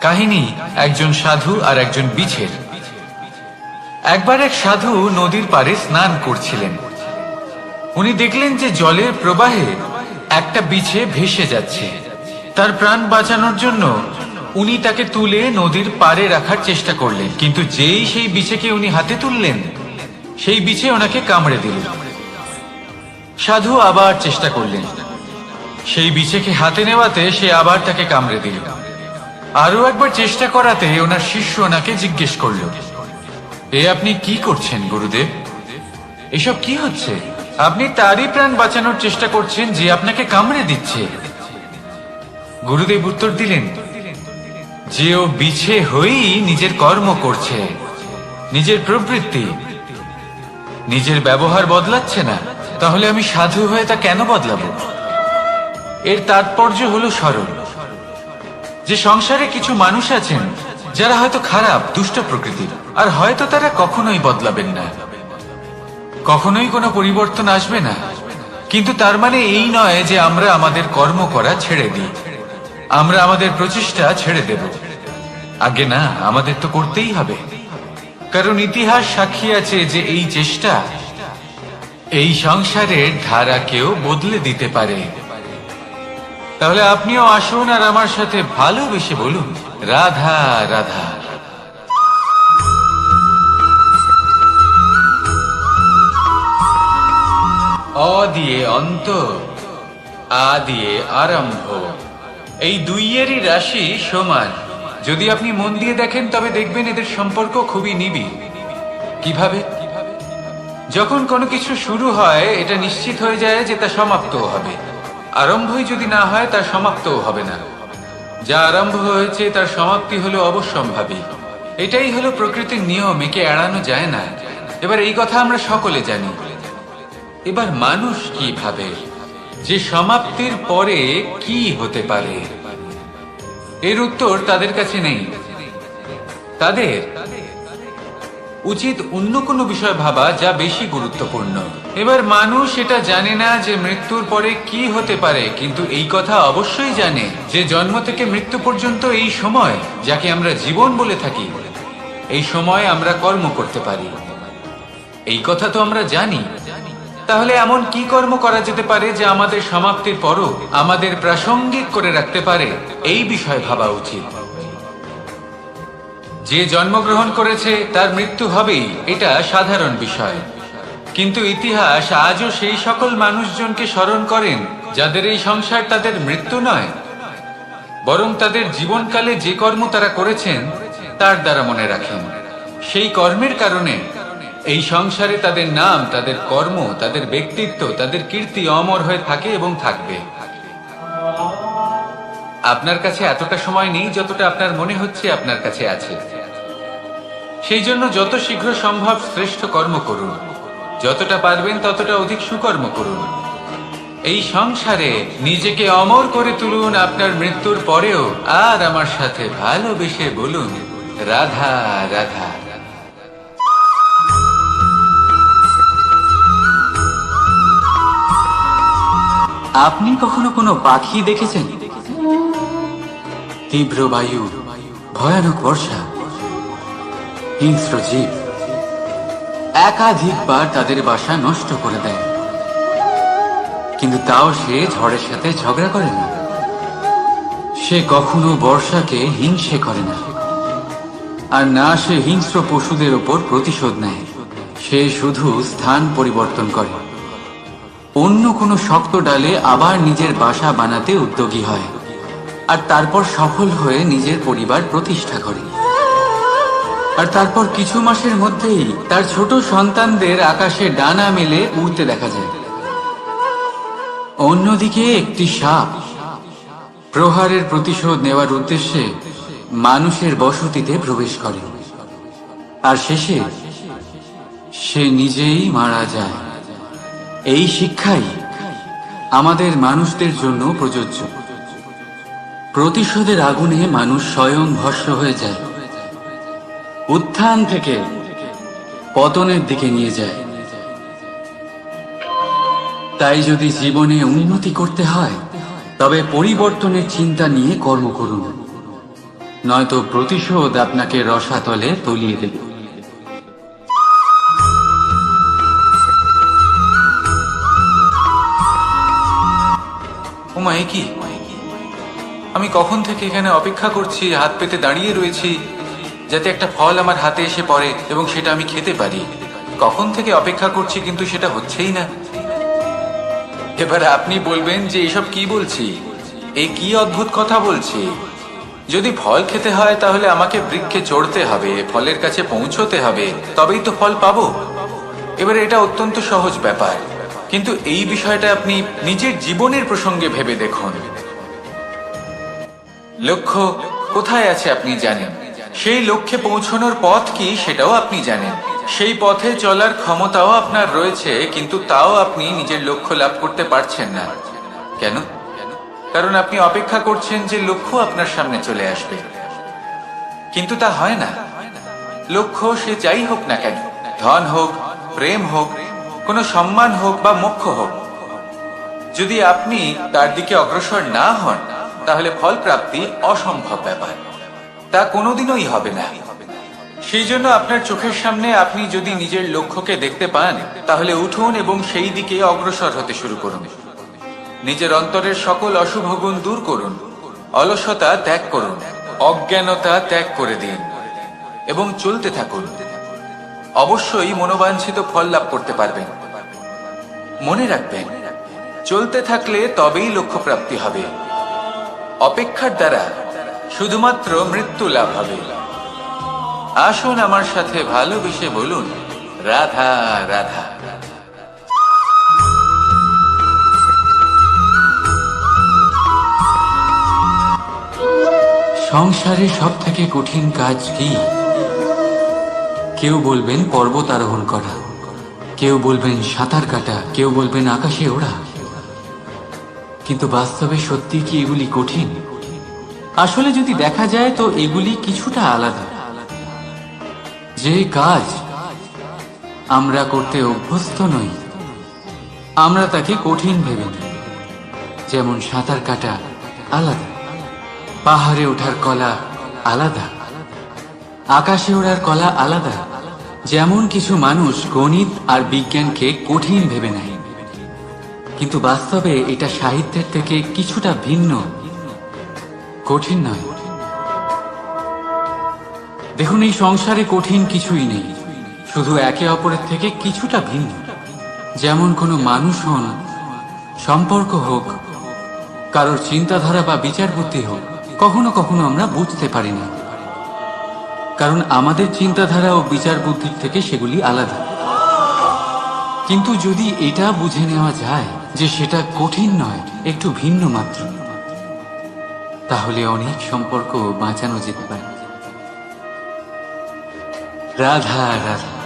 কাহিনী একজন সাধু আর একজন বিছের। একবার এক সাধু নদীর পাড়ে স্নান করছিলেন। উনি দেখলেন যে জলের প্রবাহে একটা বিছে ভেসে যাচ্ছে। তার প্রাণ বাঁচানোর জন্য উনি তাকে তুলে নদীর পাড়ে রাখার চেষ্টা করলেন, কিন্তু যেই সেই বিছেকে উনি হাতে তুললেন, সেই বিছে ওনাকে কামড়ে দিল। সাধু আবার চেষ্টা করলেন, সেই বিছেকে হাতে নেওয়াতে সে আবার তাকে কামড়ে দিল। আরো একবার চেষ্টা করাতে ওনার শিষ্য ওনাকে জিজ্ঞেস করল, এ আপনি কি করছেন গুরুদেব? এসব কি হচ্ছে? আপনি তারই প্রাণ বাঁচানোর চেষ্টা করছেন যে আপনাকে কামড়ে দিচ্ছে। গুরুদেব উত্তর দিলেন যে ও বিছে হয়েই নিজের কর্ম করছে, নিজের প্রবৃত্তি, নিজের ব্যবহার বদলাচ্ছে না। তাহলে আমি সাধু হয়ে তা কেন বদলাবো? এর তাৎপর্য হলো সরল, যে সংসারে কিছু মানুষ আছেন যারা হয়তো খারাপ, দুষ্ট প্রকৃতির, আর হয়তো তারা কখনোই বদলাবেন না, কখনোই কোনো পরিবর্তন আসবে না। কিন্তু তার মানে এই নয় যে আমরা আমাদের কর্ম করা ছেড়ে দিই, আমরা আমাদের প্রচেষ্টা ছেড়ে দেব। আগে না, আমাদের তো করতেই হবে, কারণ ইতিহাস সাক্ষী আছে যে এই চেষ্টা এই সংসারের ধারাকেও বদলে দিতে পারে। তাহলে আপনিও আসুন আর আমার সাথে ভালোবেসে বলুন, রাধা রাধা। অ দিয়ে অন্ত, আ দিয়ে আরম্ভ, এই দুইয়েরই রাশি সমান। যদি আপনি মন দিয়ে দেখেন তবে দেখবেন এদের সম্পর্ক খুবই নিবিড়। কিভাবে? যখন কোনো কিছু শুরু হয় এটা নিশ্চিত হয়ে যায় যে তা সমাপ্তও হবে। আরম্ভই যদি না হয় তার সমাপ্তও হবে না। যা আরম্ভ হয়েছে তার সমাপ্তি হলো অবশ্যম্ভাবী। এটাই হলো প্রকৃতির নিয়ম, একে এড়ানো যায় না। এবার এই কথা আমরা সকলে জানি। এবার মানুষ কি ভাবে যে সমাপ্তির পরে কি হতে পারে, এর উত্তর তাদের কাছে নেই। তাদের উচিত অন্য কোনো বিষয় ভাবা যা বেশি গুরুত্বপূর্ণ। এবার মানুষ এটা জানে না যে মৃত্যুর পরে কি হতে পারে, কিন্তু এই কথা অবশ্যই জানে যে জন্ম থেকে মৃত্যু পর্যন্ত এই সময়, যাকে আমরা জীবন বলে থাকি, এই সময় আমরা কর্ম করতে পারি। এই কথা তো আমরা জানি। তাহলে এমন কি কর্ম করা যেতে পারে যা আমাদের সমাপ্তির পরও আমাদের প্রাসঙ্গিক করে রাখতে পারে, এই বিষয়ে ভাবা উচিত। যে জন্মগ্রহণ করেছে তার মৃত্যু হবেই, এটা সাধারণ বিষয়। কিন্তু ইতিহাস আজও সেই সকল মানুষজনকে স্মরণ করেন যাদের এই সংসার তাদের মৃত্যু নয়, বরং তাদের জীবনকালে যে কর্ম তারা করেছেন তার দ্বারা মনে রাখেন। সেই কর্মের কারণে এই সংসারে তাদের নাম, তাদের কর্ম, তাদের ব্যক্তিত্ব, তাদের কীর্তি অমর হয়ে থাকে এবং থাকবে। আপনার কাছে এতটা সময় নেই যতটা আপনার মনে হচ্ছে আপনার কাছে আছে। সেই জন্য যত শীঘ্র সম্ভব শ্রেষ্ঠ কর্ম করুন, যতটা পারবেন ততটা অধিক সুকর্ম করুন। এই সংসারে নিজেকে অমর করে তুলুন আপনার মৃত্যুর পরেও। আর আমার সাথে ভালোবেসে বলুন, রাধা রাধা। আপনি কখনো কোনো পাখি দেখেছেন? তীব্র বায়ু, ভয়ানক বর্ষা, হিংস্র জীব একাধিকবার তাদের বাসা নষ্ট করে দেয়, কিন্তু তাও সে ঝড়ের সাথে ঝগড়া করে না। সে কখনো বর্ষাকে হিংসে করে না, আর না সে হিংস্র পশুদের ওপর প্রতিশোধ নেয়। সে শুধু স্থান পরিবর্তন করে, অন্য কোনো শক্ত ডালে আবার নিজের বাসা বানাতে উদ্যোগী হয়, আর তারপর সফল হয়ে নিজের পরিবার প্রতিষ্ঠা করে। আর তারপর কিছু মাসের মধ্যেই তার ছোট সন্তানদের আকাশে ডানা মেলে উড়তে দেখা যায়। অন্যদিকে একটি সাপ প্রহারের প্রতিশোধ নেওয়ার উদ্দেশ্যে মানুষের বসতিতে প্রবেশ করে, আর শেষে সে নিজেই মারা যায়। এই শিক্ষাই আমাদের মানুষদের জন্য প্রযোজ্য। প্রতিশোধের আগুনে মানুষ স্বয়ং ভস্ম হয়ে যায়, উত্থান থেকে পতনের দিকে নিয়ে যায়। তাই যদি জীবনে উন্নতি করতে হয় তবে পরিবর্তনের চিন্তা নিয়ে কর্ম করুন, নয়তো প্রতিশোধ আপনাকে রসাতলে তলিয়ে দেবে। ওমা, এ কি? আমি কখন থেকে এখানে অপেক্ষা করছি, হাত পেতে দাঁড়িয়ে রয়েছি যাতে একটা ফল আমার হাতে এসে পড়ে এবং সেটা আমি খেতে পারি। কখন থেকে অপেক্ষা করছি, কিন্তু সেটা হচ্ছেই না। এবার আপনি বলবেন যে এসব কি বলছি, এই কি অদ্ভুত কথা বলছি। যদি ফল খেতে হয় তাহলে আমাকে বৃক্ষে চড়তে হবে, ফলের কাছে পৌঁছতে হবে, তবেই তো ফল পাবো। এবার এটা অত্যন্ত সহজ ব্যাপার, কিন্তু এই বিষয়টা আপনি নিজের জীবনের প্রসঙ্গে ভেবে দেখুন। লক্ষ্য কোথায় আছে আপনি জানেন, সেই লক্ষ্যে পৌঁছানোর পথ কি সেটাও আপনি জানেন, সেই পথে চলার ক্ষমতাও আপনার রয়েছে, কিন্তু তাও আপনি নিজের লক্ষ্য লাভ করতে পারছেন না। কেন? কারণ আপনি অপেক্ষা করছেন যে লক্ষ্য আপনার সামনে চলে আসবে, কিন্তু তা হয় না। লক্ষ্য সে যাই হোক না কেন, ধন হোক, প্রেম হোক, কোনো সম্মান হোক বা মোক্ষ হোক, যদি আপনি তার দিকে অগ্রসর না হন তাহলে ফল প্রাপ্তি অসম্ভব ব্যাপার। তা কোনোদিনই হবে না। সেই জন্য আপনার চোখের সামনে আপনি যদি নিজের লক্ষ্যকে দেখতে পান, তাহলে উঠুন এবং সেই দিকে অগ্রসর হতে শুরু করুন। নিজের অন্তরের সকল অশুভ গুণ দূর করুন, অলসতা ত্যাগ করুন, অজ্ঞানতা ত্যাগ করে দিন এবং চলতে থাকুন। অবশ্যই মনোবাঞ্ছিত ফল লাভ করতে পারবেন। মনে রাখবেন, চলতে থাকলে তবেই লক্ষ্য প্রাপ্তি হবে। অপেক্ষার দ্বারা শুধুমাত্র মৃত্যু লাভ হবে। আসুন আমার সাথে ভালোবেসে বলুন, রাধা রাধা। সংসারে সব থেকে কঠিন কাজ কি? কেউ বলবেন পর্বত আরোহণ করা, কেউ বলবেন সাঁতার কাটা, কেউ বলবেন আকাশে ওড়া। কিন্তু বাস্তবে সত্যি কি এগুলি কঠিন? আসলে যদি দেখা যায় তো এগুলি কিছুটা আলাদা। যে কাজ আমরা করতে অভ্যস্ত নই, আমরা তাকে কঠিন ভেবে নিই। যেমন সাঁতার কাটা আলাদা, পাহাড়ে ওঠার কলা আলাদা, আকাশে ওড়ার কলা আলাদা। যেমন কিছু মানুষ গণিত আর বিজ্ঞানকে কঠিন ভেবে নেয়, কিন্তু বাস্তবে এটা সাহিত্যের থেকে কিছুটা ভিন্ন, কঠিন নয়। দেখুন, এই সংসারে কঠিন কিছুই নেই, শুধু একে অপরের থেকে কিছুটা ভিন্ন। যেমন কোনো মানুষ হন, সম্পর্ক হোক, কারোর চিন্তাধারা বা বিচার বুদ্ধি হোক, কখনো কখনো আমরা বুঝতে পারি না, কারণ আমাদের চিন্তাধারা ও বিচার বুদ্ধির থেকে সেগুলি আলাদা। কিন্তু যদি এটা বুঝে নেওয়া যায় যে সেটা কঠিন নয়, একটু ভিন্ন মাত্র, তাহলে অনেক সম্পর্ক বাঁচানো যেতে পারে। রাধা রাধা।